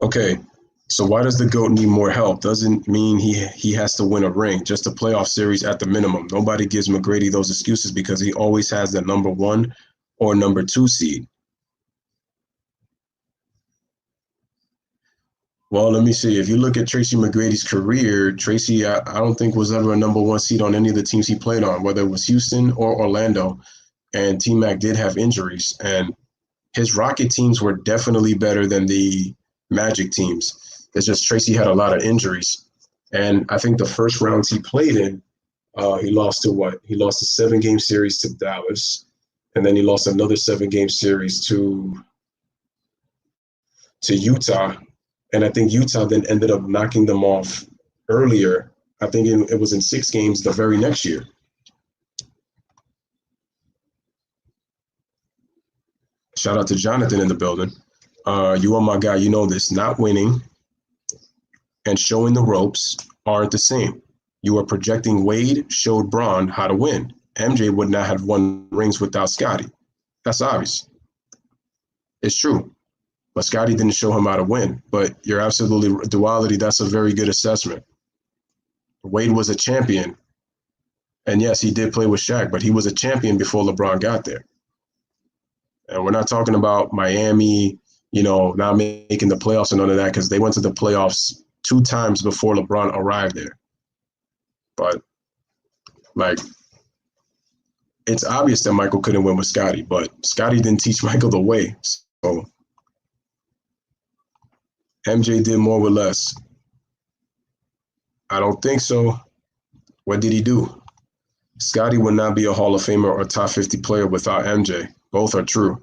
okay, so why does the GOAT need more help? Doesn't mean he has to win a ring, just a playoff series at the minimum. Nobody gives McGrady those excuses because he always has the number 1 or number 2 seed. Well, let me see. If you look at Tracy McGrady's career, Tracy, I don't think was ever a number 1 seed on any of the teams he played on, whether it was Houston or Orlando. And T-Mac did have injuries, and his Rocket teams were definitely better than the Magic teams. It's just Tracy had a lot of injuries. And I think the first rounds he played in, he lost to what? He lost a 7-game series to Dallas, and then he lost another 7-game series to Utah. And I think Utah then ended up knocking them off earlier. I think it was in 6 games the very next year. Shout out to Jonathan in the building. You are my guy. You know this. Not winning and showing the ropes aren't the same. You are projecting Wade showed Bron how to win. MJ would not have won rings without Scotty. That's obvious. It's true. But Scotty didn't show him how to win. But you're absolutely duality. That's a very good assessment. Wade was a champion. And yes, he did play with Shaq, but he was a champion before LeBron got there. And we're not talking about Miami, not making the playoffs and none of that, because they went to the playoffs 2 times before LeBron arrived there. But, it's obvious that Michael couldn't win with Scotty, but Scotty didn't teach Michael the way. So MJ did more with less. I don't think so. What did he do? Scotty would not be a Hall of Famer or top 50 player without MJ. Both are true.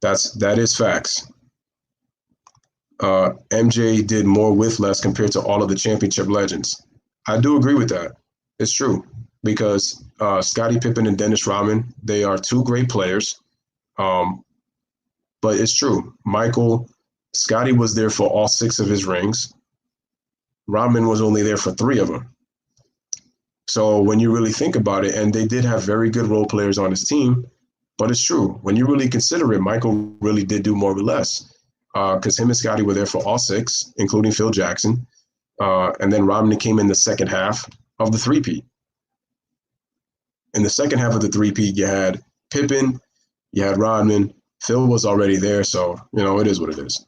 That is facts. MJ did more with less compared to all of the championship legends. I do agree with that. It's true because Scottie Pippen and Dennis Rodman, they are 2 great players. But it's true. Scottie was there for all 6 of his rings. Rodman was only there for 3 of them. So when you really think about it, and they did have very good role players on his team, but it's true. When you really consider it, Michael really did do more with less because him and Scotty were there for all 6, including Phil Jackson. And then Rodman came in the second half of the three-peat. In the second half of the three-peat, you had Pippen, you had Rodman. Phil was already there, so, it is what it is.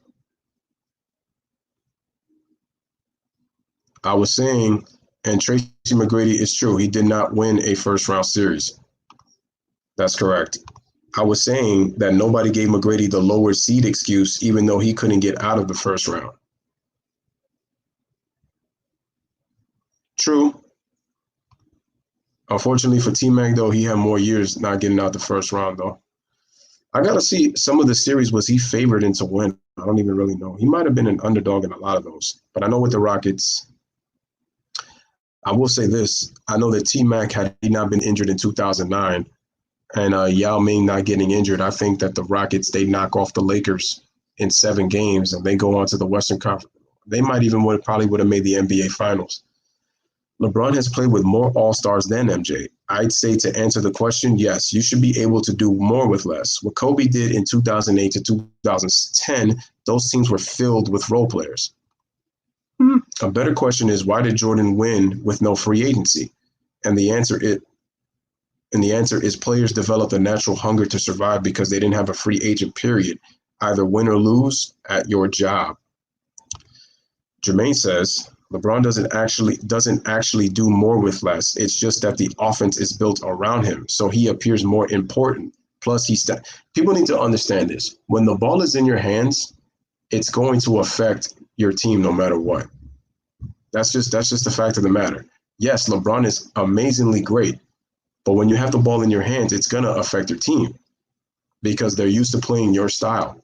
I was saying, and Tracy McGrady is true, he did not win a first-round series. That's correct. I was saying that nobody gave McGrady the lower seed excuse, even though he couldn't get out of the first round. True. Unfortunately for T-Mac, though, he had more years not getting out the first round, though. I got to see some of the series, was he favored into win? I don't even really know. He might have been an underdog in a lot of those. But I know with the Rockets, I will say this. I know that T-Mac, had he not been injured in 2009, and Yao Ming not getting injured, I think that the Rockets, they knock off the Lakers in 7 games and they go on to the Western Conference. They might even probably would have made the NBA Finals. LeBron has played with more All-Stars than MJ. I'd say to answer the question, yes, you should be able to do more with less. What Kobe did in 2008 to 2010, those teams were filled with role players. A better question is, why did Jordan win with no free agency? And the answer is players developed a natural hunger to survive because they didn't have a free agent period. Either win or lose at your job. Jermaine says, LeBron doesn't actually do more with less. It's just that the offense is built around him, so he appears more important. Plus, people need to understand this. When the ball is in your hands, it's going to affect your team no matter what. That's just the fact of the matter. Yes, LeBron is amazingly great, but when you have the ball in your hands, it's going to affect your team because they're used to playing your style.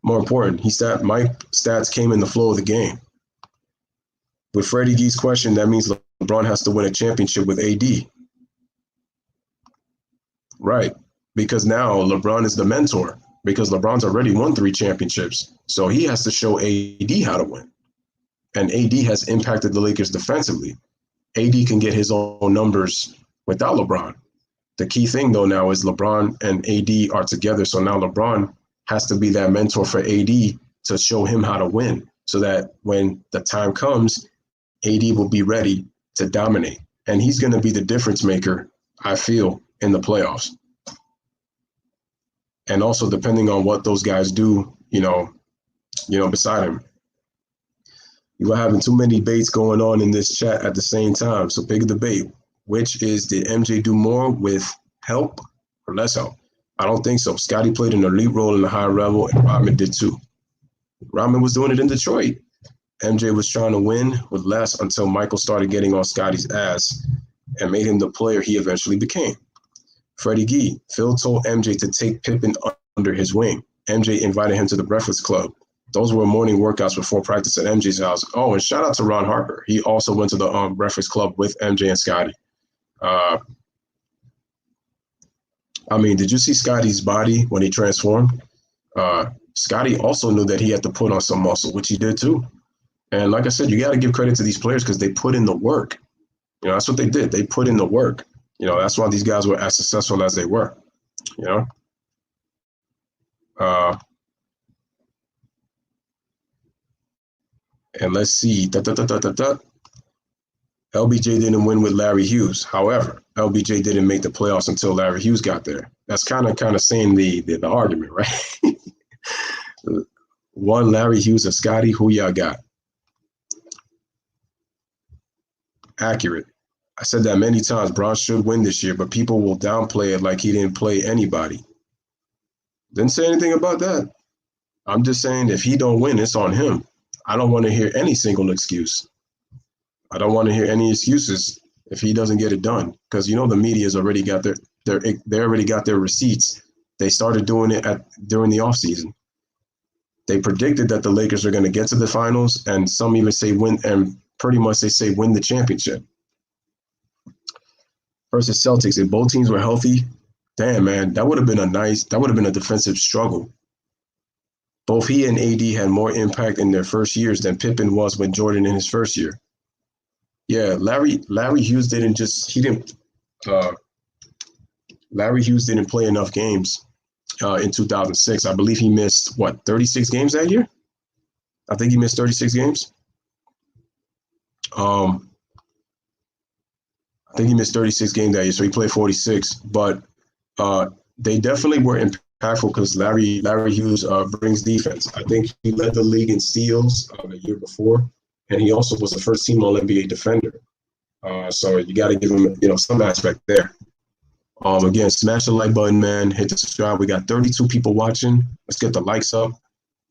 More important, Mike stats came in the flow of the game. With Freddie G's question, that means LeBron has to win a championship with AD. Right. Because now LeBron is the mentor, because LeBron's already won 3 championships. So he has to show AD how to win. And AD has impacted the Lakers defensively. AD can get his own numbers without LeBron. The key thing, though, now is LeBron and AD are together. So now LeBron has to be that mentor for AD to show him how to win, so that when the time comes, AD will be ready to dominate. And he's going to be the difference maker, I feel, in the playoffs. And also, depending on what those guys do, beside him. You are having too many debates going on in this chat at the same time. So pick a debate. Which is, did MJ do more with help or less help? I don't think so. Scottie played an elite role in the higher level, and Rodman did too. Rodman was doing it in Detroit. MJ was trying to win with less until Michael started getting on Scottie's ass and made him the player he eventually became. Freddie G. Phil told MJ to take Pippen under his wing. MJ invited him to the Breakfast Club. Those were morning workouts before practice at MJ's house. Oh, and shout out to Ron Harper. He also went to the Breakfast Club with MJ and Scottie. Did you see Scottie's body when he transformed? Scottie also knew that he had to put on some muscle, which he did too. And like I said, you got to give credit to these players because they put in the work. That's what they did. They put in the work. That's why these guys were as successful as they were. And let's see. LBJ didn't win with Larry Hughes. However, LBJ didn't make the playoffs until Larry Hughes got there. That's kind of saying the argument, right? One, Larry Hughes or Scottie, who y'all got? Accurate. I said that many times. Bron should win this year, but people will downplay it like he didn't play anybody. Didn't say anything about that. I'm just saying if he don't win, it's on him. I don't want to hear any single excuse. I don't want to hear any excuses if he doesn't get it done, because the media's already got they already got their receipts. They started doing it during the offseason. They predicted that the Lakers are going to get to the finals, and some even say win, and pretty much they say win the championship. Versus Celtics, if both teams were healthy, damn man, that would have been a defensive struggle. Both he and AD had more impact in their first years than Pippen was with Jordan in his first year. Yeah, Larry Hughes Larry Hughes didn't play enough games in 2006. I believe he missed 36 games that year. I think he missed 36 games. I think he missed 36 games that year, so he played 46. But they definitely were impactful because Larry Hughes brings defense. I think he led the league in steals the year before, and he also was the first team All-NBA defender. So you got to give him, some aspect there. Again, smash the like button, man. Hit the subscribe. We got 32 people watching. Let's get the likes up.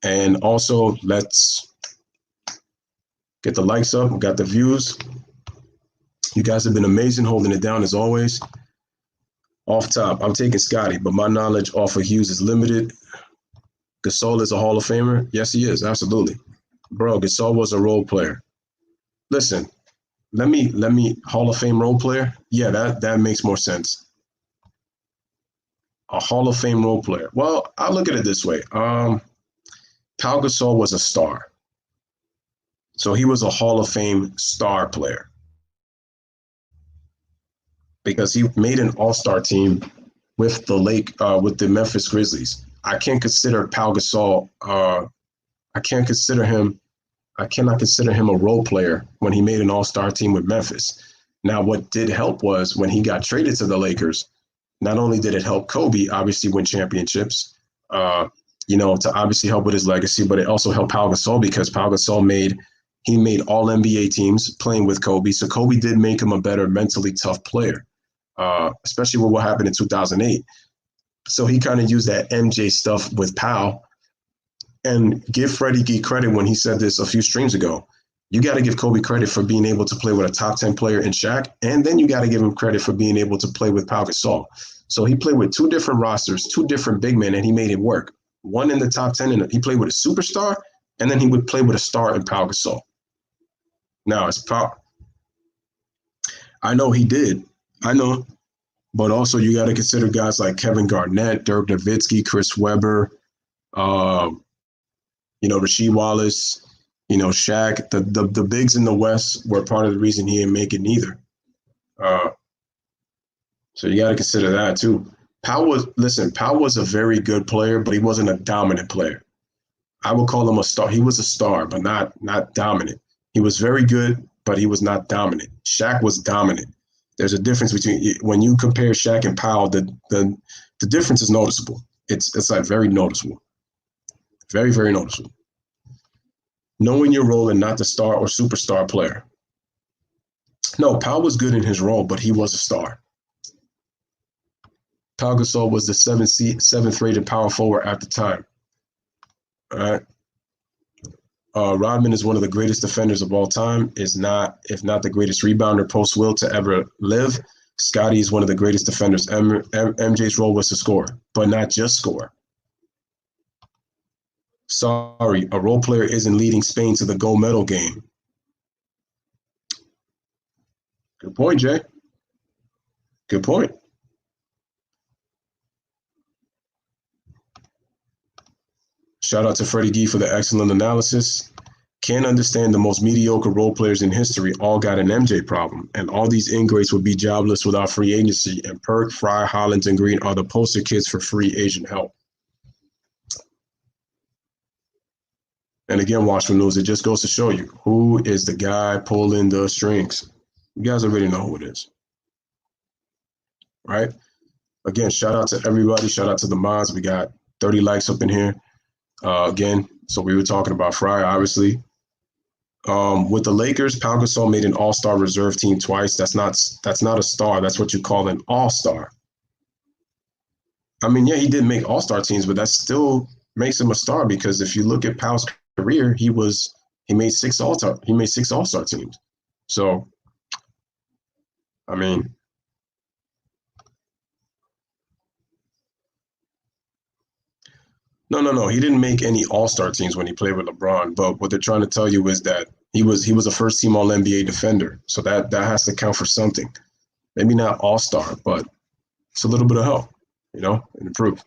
And also, let's get the likes up. We got the views. You guys have been amazing, holding it down as always. Off top, I'm taking Scottie, but my knowledge off of Hughes is limited. Gasol is a Hall of Famer. Yes, he is. Absolutely. Bro, Gasol was a role player. Listen, let me Hall of Fame role player. Yeah, that makes more sense. A Hall of Fame role player. Well, I'll look at it this way. Pau Gasol was a star. So he was a Hall of Fame star player, because he made an all-star team with the Memphis Grizzlies. I can't consider Pau Gasol. I cannot consider him a role player when he made an all-star team with Memphis. Now, what did help was when he got traded to the Lakers, not only did it help Kobe obviously win championships, to obviously help with his legacy, but it also helped Pau Gasol because Pau Gasol made all NBA teams playing with Kobe. So Kobe did make him a better mentally tough player, especially with what happened in 2008. So he kind of used that MJ stuff with Pau. And give Freddie G credit when he said this a few streams ago. You got to give Kobe credit for being able to play with a top 10 player in Shaq, and then you got to give him credit for being able to play with Pau Gasol. So he played with two different rosters, two different big men, and he made it work. one in the top 10, and he played with a superstar, and then he would play with a star in Pau Gasol. Now, it's Pau. I know he did. I know. But also, you got to consider guys like Kevin Garnett, Dirk Nowitzki, Chris Webber, Rasheed Wallace, Shaq. The bigs in the West were part of the reason he didn't make it neither. So you got to consider that too. Pau was a very good player, but he wasn't a dominant player. I would call him a star. He was a star, but not dominant. He was very good, but he was not dominant. Shaq was dominant. There's a difference between when you compare Shaq and Pau. The difference is noticeable. It's like very noticeable, very very noticeable. Knowing your role and not the star or superstar player. No, Pau was good in his role, but he was a star. Pau Gasol was the seventh rated power forward at the time. All right. Rodman is one of the greatest defenders of all time, if not the greatest rebounder post-Wilt to ever live. Scottie is one of the greatest defenders ever. MJ's role was to score, but not just score. Sorry, a role player isn't leading Spain to the gold medal game. Good point, Jay. Good point. Shout out to Freddie Gee for the excellent analysis. Can't understand the most mediocre role players in history all got an MJ problem, and all these ingrates would be jobless without free agency, and Perk, Fry, Hollins, and Green are the poster kids for free agent help. And again, Watchman News, it just goes to show you who is the guy pulling the strings. You guys already know who it is, right? Again, shout out to everybody. Shout out to the mods. We got 30 likes up in here. Again, so we were talking about Fry, obviously. With the Lakers, Pau Gasol made an all-star reserve team twice. That's not a star. That's what you call an all-star. I mean, yeah, he did make all-star teams, but that still makes him a star because if you look at Pau's career, he made six all-star teams. So, I mean, No. He didn't make any all-star teams when he played with LeBron. But what they're trying to tell you is that he was a first-team All-NBA defender. So that has to count for something. Maybe not all-star, but it's a little bit of help, and improve.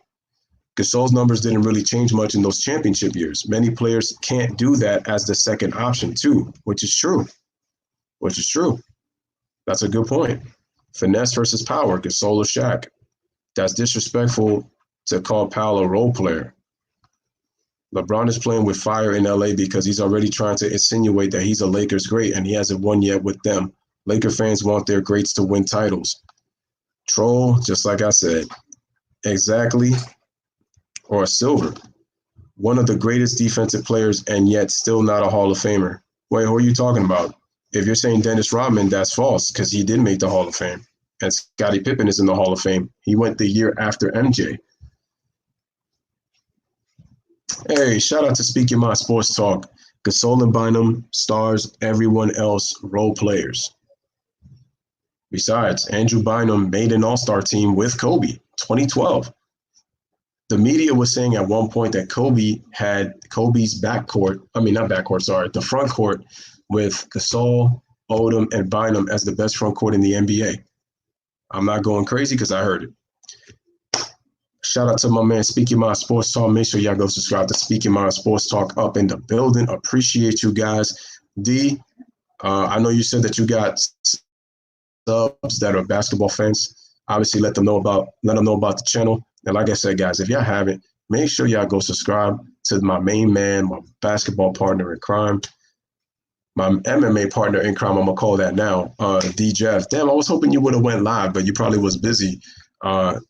Gasol's numbers didn't really change much in those championship years. Many players can't do that as the second option too, which is true. That's a good point. Finesse versus power, Gasol or Shaq. That's disrespectful to call Powell a role player. LeBron is playing with fire in LA because he's already trying to insinuate that he's a Lakers great and he hasn't won yet with them. Laker fans want their greats to win titles. Troll, just like I said. Exactly. Or Silver. One of the greatest defensive players and yet still not a Hall of Famer. Wait, who are you talking about? If you're saying Dennis Rodman, that's false because he did make the Hall of Fame. And Scottie Pippen is in the Hall of Fame. He went the year after MJ. Hey, shout out to Speak Your Mind Sports Talk. Gasol and Bynum, stars, everyone else, role players. Besides, Andrew Bynum made an all-star team with Kobe, 2012. The media was saying at one point that Kobe had Kobe's the front court with Gasol, Odom, and Bynum as the best front court in the NBA. I'm not going crazy because I heard it. Shout out to my man, Speak Your Mind Sports Talk. Make sure y'all go subscribe to Speak Your Mind Sports Talk up in the building. Appreciate you guys. D, I know you said that you got subs that are basketball fans. Obviously, let them know about the channel. And like I said, guys, if y'all haven't, make sure y'all go subscribe to my main man, my basketball partner in crime, my MMA partner in crime. I'm gonna call that now, D Jeff. Damn, I was hoping you would have went live, but you probably was busy,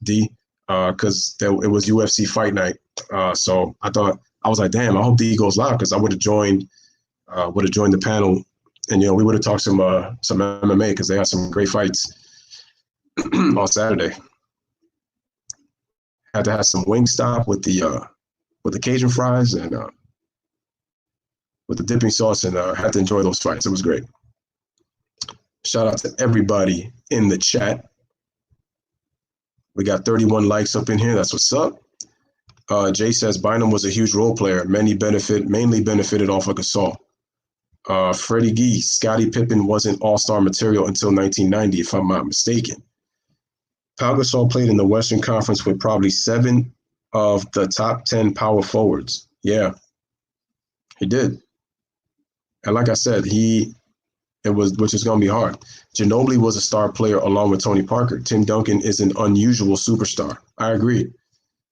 D. Because it was UFC fight night. So I was like, damn, I hope D goes live because I would have joined the panel and, we would have talked some MMA because they had some great fights on Saturday. Had to have some Wingstop with the Cajun fries and with the dipping sauce and had to enjoy those fights. It was great. Shout out to everybody in the chat. We got 31 likes up in here. That's what's up. Jay says Bynum was a huge role player. Mainly benefited off of Gasol. Freddie Gee, Scottie Pippen wasn't all-star material until 1990, if I'm not mistaken. Pau Gasol played in the Western Conference with probably 7 of the top 10 power forwards. Yeah, he did. And like I said, which is going to be hard. Ginobili was a star player along with Tony Parker. Tim Duncan is an unusual superstar. I agree.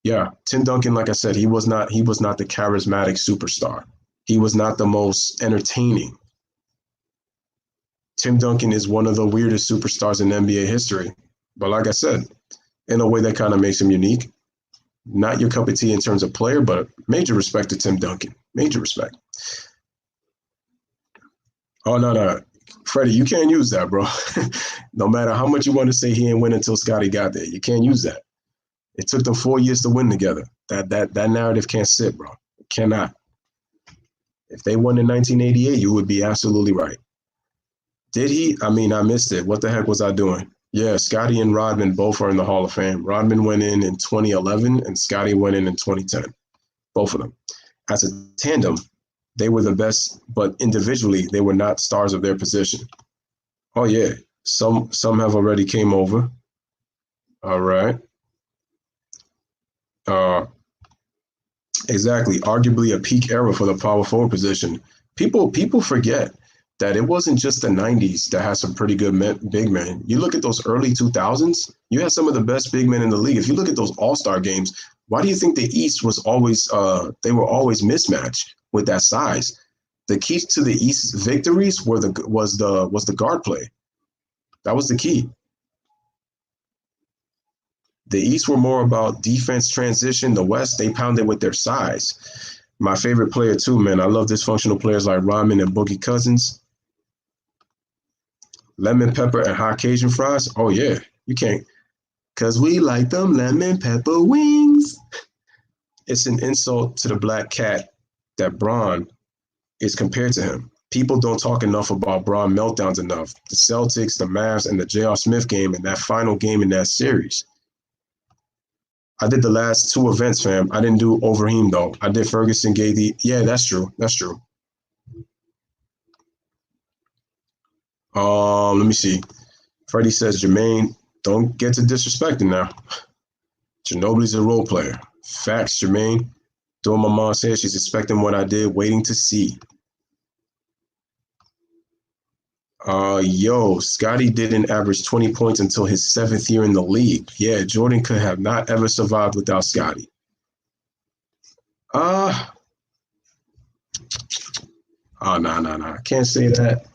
Yeah, Tim Duncan, like I said, he was not the charismatic superstar. He was not the most entertaining. Tim Duncan is one of the weirdest superstars in NBA history. But like I said, in a way that kind of makes him unique. Not your cup of tea in terms of player, but major respect to Tim Duncan. Major respect. Oh, no. Freddie, you can't use that, bro. No matter how much you want to say he didn't win until Scottie got there. You can't use that. It took them 4 years to win together. That narrative can't sit, bro. It cannot. If they won in 1988, you would be absolutely right. Did he? I mean, I missed it. What the heck was I doing? Yeah, Scottie and Rodman both are in the Hall of Fame. Rodman went in 2011 and Scottie went in 2010. Both of them. As a tandem, they were the best, but individually, they were not stars of their position. Oh, yeah. Some have already came over. All right. Exactly. Arguably a peak era for the power forward position. People forget that it wasn't just the 90s that had some pretty good big men. You look at those early 2000s, you had some of the best big men in the league. If you look at those all-star games, why do you think the East was always they were always mismatched with that size? The key to the East's victories was the guard play. That was the key. The East were more about defense transition. The West, they pounded with their size. My favorite player too, man. I love dysfunctional players like Rodman and Boogie Cousins. Lemon pepper and hot Cajun fries. Oh yeah, you can't. Cause we like them lemon pepper wings. It's an insult to the black cat that Bron is compared to him. People don't talk enough about Bron meltdowns enough. The Celtics, the Mavs, and the J.R. Smith game and that final game in that series. I did the last 2 events, fam. I didn't do Overeem, though. I did Ferguson, Gady. Yeah, that's true. That's true. Let me see. Freddie says, Jermaine, don't get to disrespecting now. Ginobili's a role player. Facts, Jermaine. Doing my mom says she's expecting what I did, waiting to see. Scottie didn't average 20 points until his 7th year in the league. Yeah, Jordan could have not ever survived without Scottie. No. I can't say that.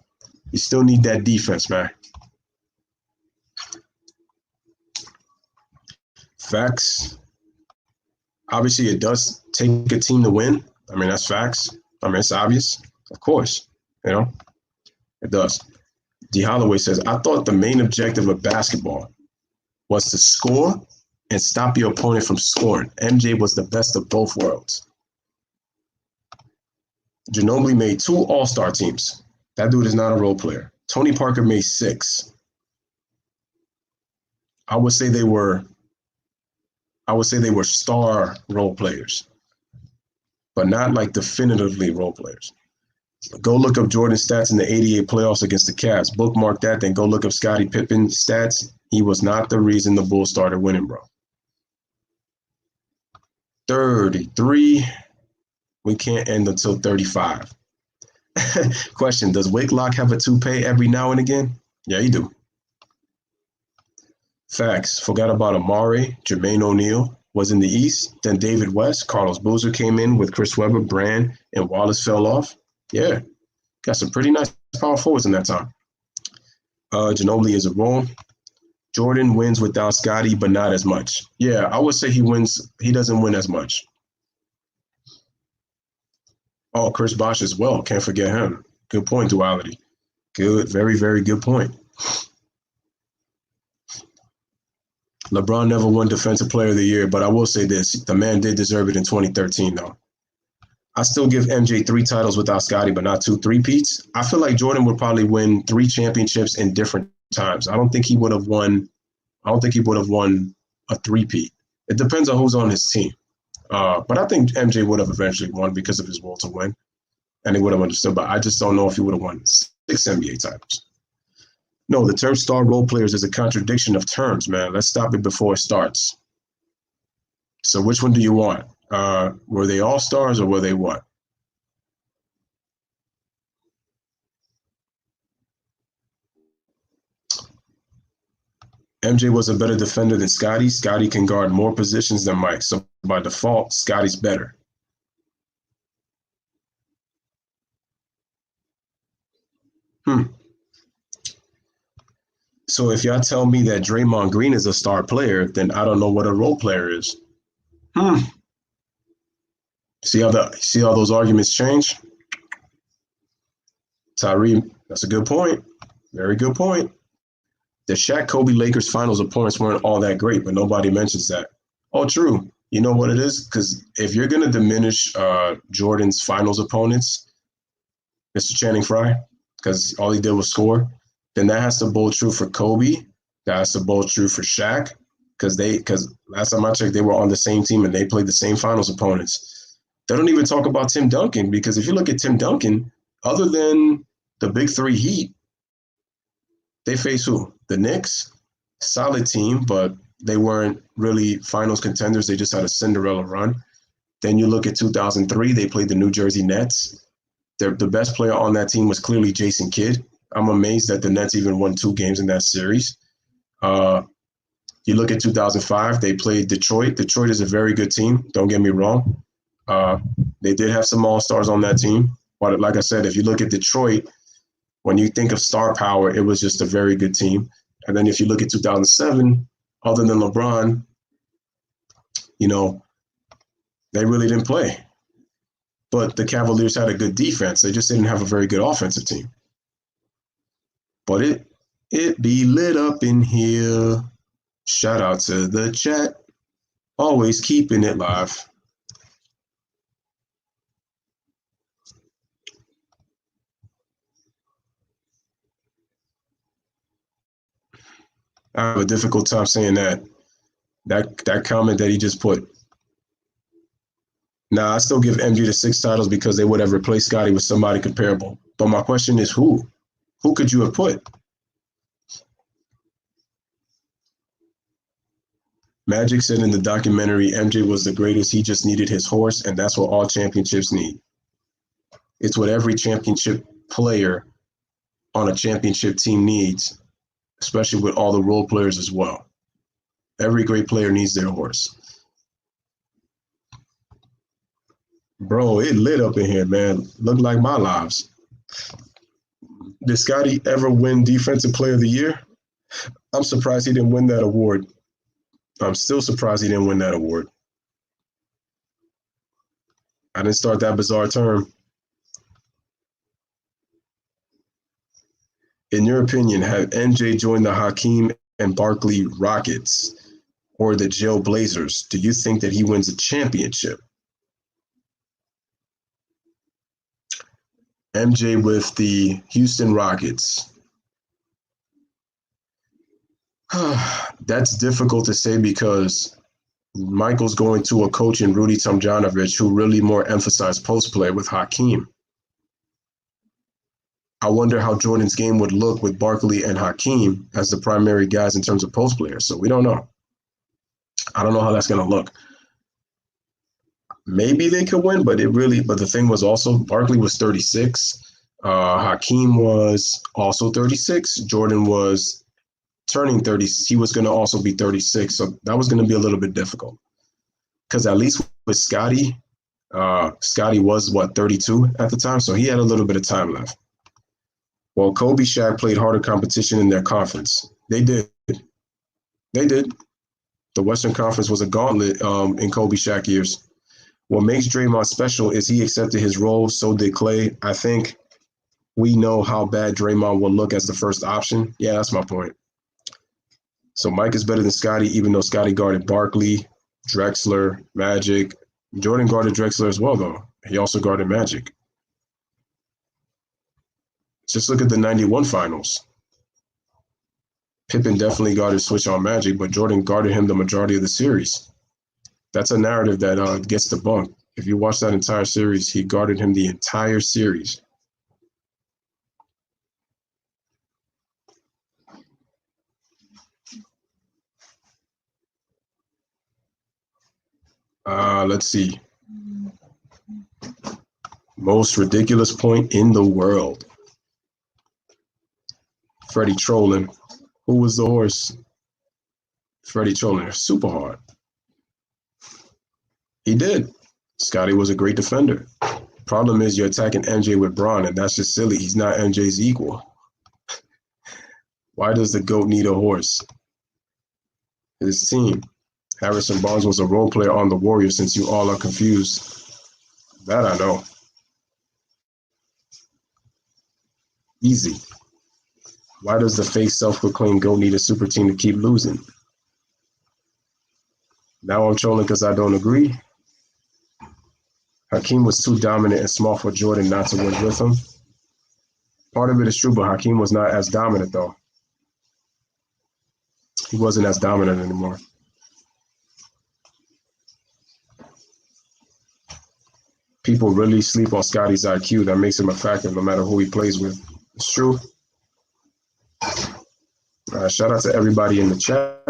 You still need that defense, man. Facts. Obviously, it does take a team to win. I mean, that's facts. I mean, it's obvious. Of course, it does. D. Holloway says, I thought the main objective of basketball was to score and stop your opponent from scoring. MJ was the best of both worlds. Ginobili made 2 all-star teams. That dude is not a role player. Tony Parker made 6. I would say they were star role players, but not like definitively role players. Go look up Jordan's stats in the 88 playoffs against the Cavs. Bookmark that, then go look up Scottie Pippen's stats. He was not the reason the Bulls started winning, bro. 33. We can't end until 35. Question, does Wakelock have a toupee every now and again? Yeah, he do. Facts. Forgot about Amari. Jermaine O'Neal was in the East. Then David West. Carlos Boozer came in with Chris Webber, Brand, and Wallace fell off. Yeah, got some pretty nice power forwards in that time. Ginobili is a role. Jordan wins without Scottie, but not as much. Yeah, I would say he doesn't win as much. Oh, Chris Bosh as well. Can't forget him. Good point, Duality. Good, very, very good point. LeBron never won Defensive Player of the Year, but I will say this. The man did deserve it in 2013, though. I still give MJ 3 titles without Scottie, but not 2 three-peats. I feel like Jordan would probably win 3 championships in different times. I don't think he would have won a three-peat. It depends on who's on his team. But I think MJ would have eventually won because of his will to win, and he would have understood. But I just don't know if he would have won 6 NBA titles. No, the term star role players is a contradiction of terms, man. Let's stop it before it starts. So which one do you want? Were they all stars or were they what? MJ was a better defender than Scottie. Scottie can guard more positions than Mike. So by default, Scottie's better. Hmm. So if y'all tell me that Draymond Green is a star player, then I don't know what a role player is. Hmm. See how those arguments change? Tyree, that's a good point. Very good point. The Shaq Kobe Lakers finals opponents weren't all that great, but nobody mentions that. Oh, true. You know what it is? Because if you're going to diminish Jordan's finals opponents, Mr. Channing Frye, because all he did was score, then that has to hold true for Kobe. That has to hold true for Shaq, because last time I checked, they were on the same team and they played the same finals opponents. They don't even talk about Tim Duncan, because if you look at Tim Duncan, other than the big three Heat, they face who? The Knicks, solid team, but they weren't really finals contenders. They just had a Cinderella run. Then you look at 2003, they played the New Jersey Nets. The best player on that team was clearly Jason Kidd. I'm amazed that the Nets even won 2 games in that series. You look at 2005, they played Detroit. Detroit is a very good team. Don't get me wrong. They did have some all-stars on that team. But like I said, if you look at Detroit, when you think of star power, it was just a very good team. And then if you look at 2007, other than LeBron, you know, they really didn't play. But the Cavaliers had a good defense. They just didn't have a very good offensive team. But it be lit up in here. Shout out to the chat. Always keeping it live. I have a difficult time saying that. That comment that he just put. Now, I still give MG the 6 titles because they would have replaced Scottie with somebody comparable. But my question is who? Who could you have put? Magic said in the documentary, MJ was the greatest. He just needed his horse, and that's what all championships need. It's what every championship player on a championship team needs, especially with all the role players as well. Every great player needs their horse. Bro, it lit up in here, man. Look like my lives. Did Scottie ever win Defensive Player of the Year? I'm surprised he didn't win that award. I'm still surprised he didn't win that award. I didn't start that bizarre term. In your opinion, have MJ joined the Hakeem and Barkley Rockets or the Jail Blazers? Do you think that he wins a championship? MJ with the Houston Rockets. That's difficult to say because Michael's going to a coach in Rudy Tomjanovich who really more emphasized post play with Hakeem. I wonder how Jordan's game would look with Barkley and Hakeem as the primary guys in terms of post players. So we don't know. I don't know how that's going to look. Maybe they could win, but the thing was also Barkley was 36. Hakeem was also 36. Jordan was turning 30. He was going to also be 36. So that was going to be a little bit difficult. Because at least with Scottie, Scottie was, 32 at the time? So he had a little bit of time left. Well, Kobe Shaq played harder competition in their conference. They did. The Western Conference was a gauntlet in Kobe Shaq years. What makes Draymond special is he accepted his role, so did Clay. I think we know how bad Draymond will look as the first option. Yeah, that's my point. So Mike is better than Scottie, even though Scottie guarded Barkley, Drexler, Magic. Jordan guarded Drexler as well, though. He also guarded Magic. Just look at the 91 finals. Pippen definitely guarded switch on Magic, but Jordan guarded him the majority of the series. That's a narrative that gets debunked. If you watch that entire series, he guarded him the entire series. Let's see. Most ridiculous point in the world. Freddie trolling. Who was the horse? Freddie trolling. Super hard. He did. Scottie was a great defender. Problem is you're attacking MJ with Bron, and that's just silly. He's not MJ's equal. Why does the GOAT need a horse? His team. Harrison Barnes was a role player on the Warriors, since you all are confused. That I know. Easy. Why does the fake self-proclaimed GOAT need a super team to keep losing? Now I'm trolling because I don't agree. Hakeem was too dominant and small for Jordan not to win with him. Part of it is true, but Hakeem was not as dominant, though. He wasn't as dominant anymore. People really sleep on Scottie's IQ. That makes him a factor no matter who he plays with. It's true. Shout out to everybody in the chat.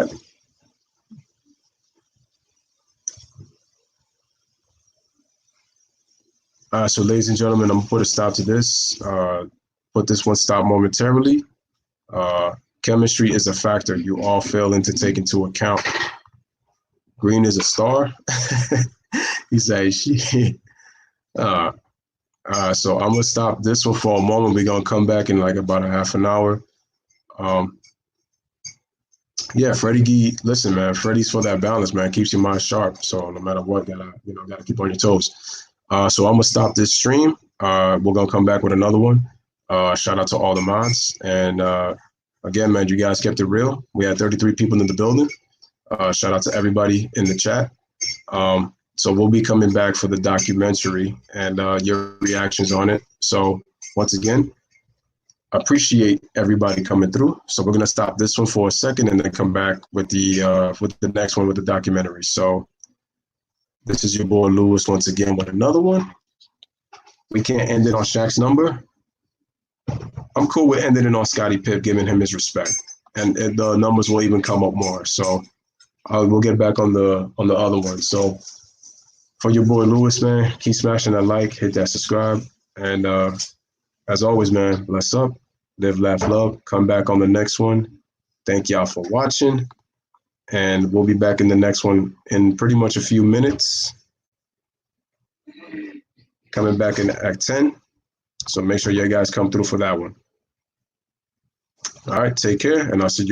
So ladies and gentlemen, I'm gonna put a stop to this. Put this one stop momentarily. Chemistry is a factor you all fail into take into account. Green is a star. He said, "She." So I'm gonna stop this one for a moment. We're gonna come back in like about a half an hour. Yeah, Freddie Gee, listen, man, Freddie's for that balance, man. Keeps your mind sharp. So no matter what, gotta keep on your toes. So I'm gonna stop this stream. We're gonna come back with another one. Shout out to all the mods. And again, man, you guys kept it real. We had 33 people in the building. Shout out to everybody in the chat. So we'll be coming back for the documentary and your reactions on it. So once again, appreciate everybody coming through. So we're gonna stop this one for a second and then come back with the next one with the documentary. So this is your boy Lewis once again with another one. We can't end it on Shaq's number. I'm cool with ending it on Scottie Pippen, giving him his respect, and the numbers will even come up more. So we'll get back on the other one. So for your boy Lewis, man, keep smashing that like, hit that subscribe, and as always, man, bless up, live, laugh, love. Come back on the next one. Thank y'all for watching, and we'll be back in the next one in pretty much a few minutes. Coming back in Act 10. So make sure you guys come through for that one. All right, take care, and I'll see you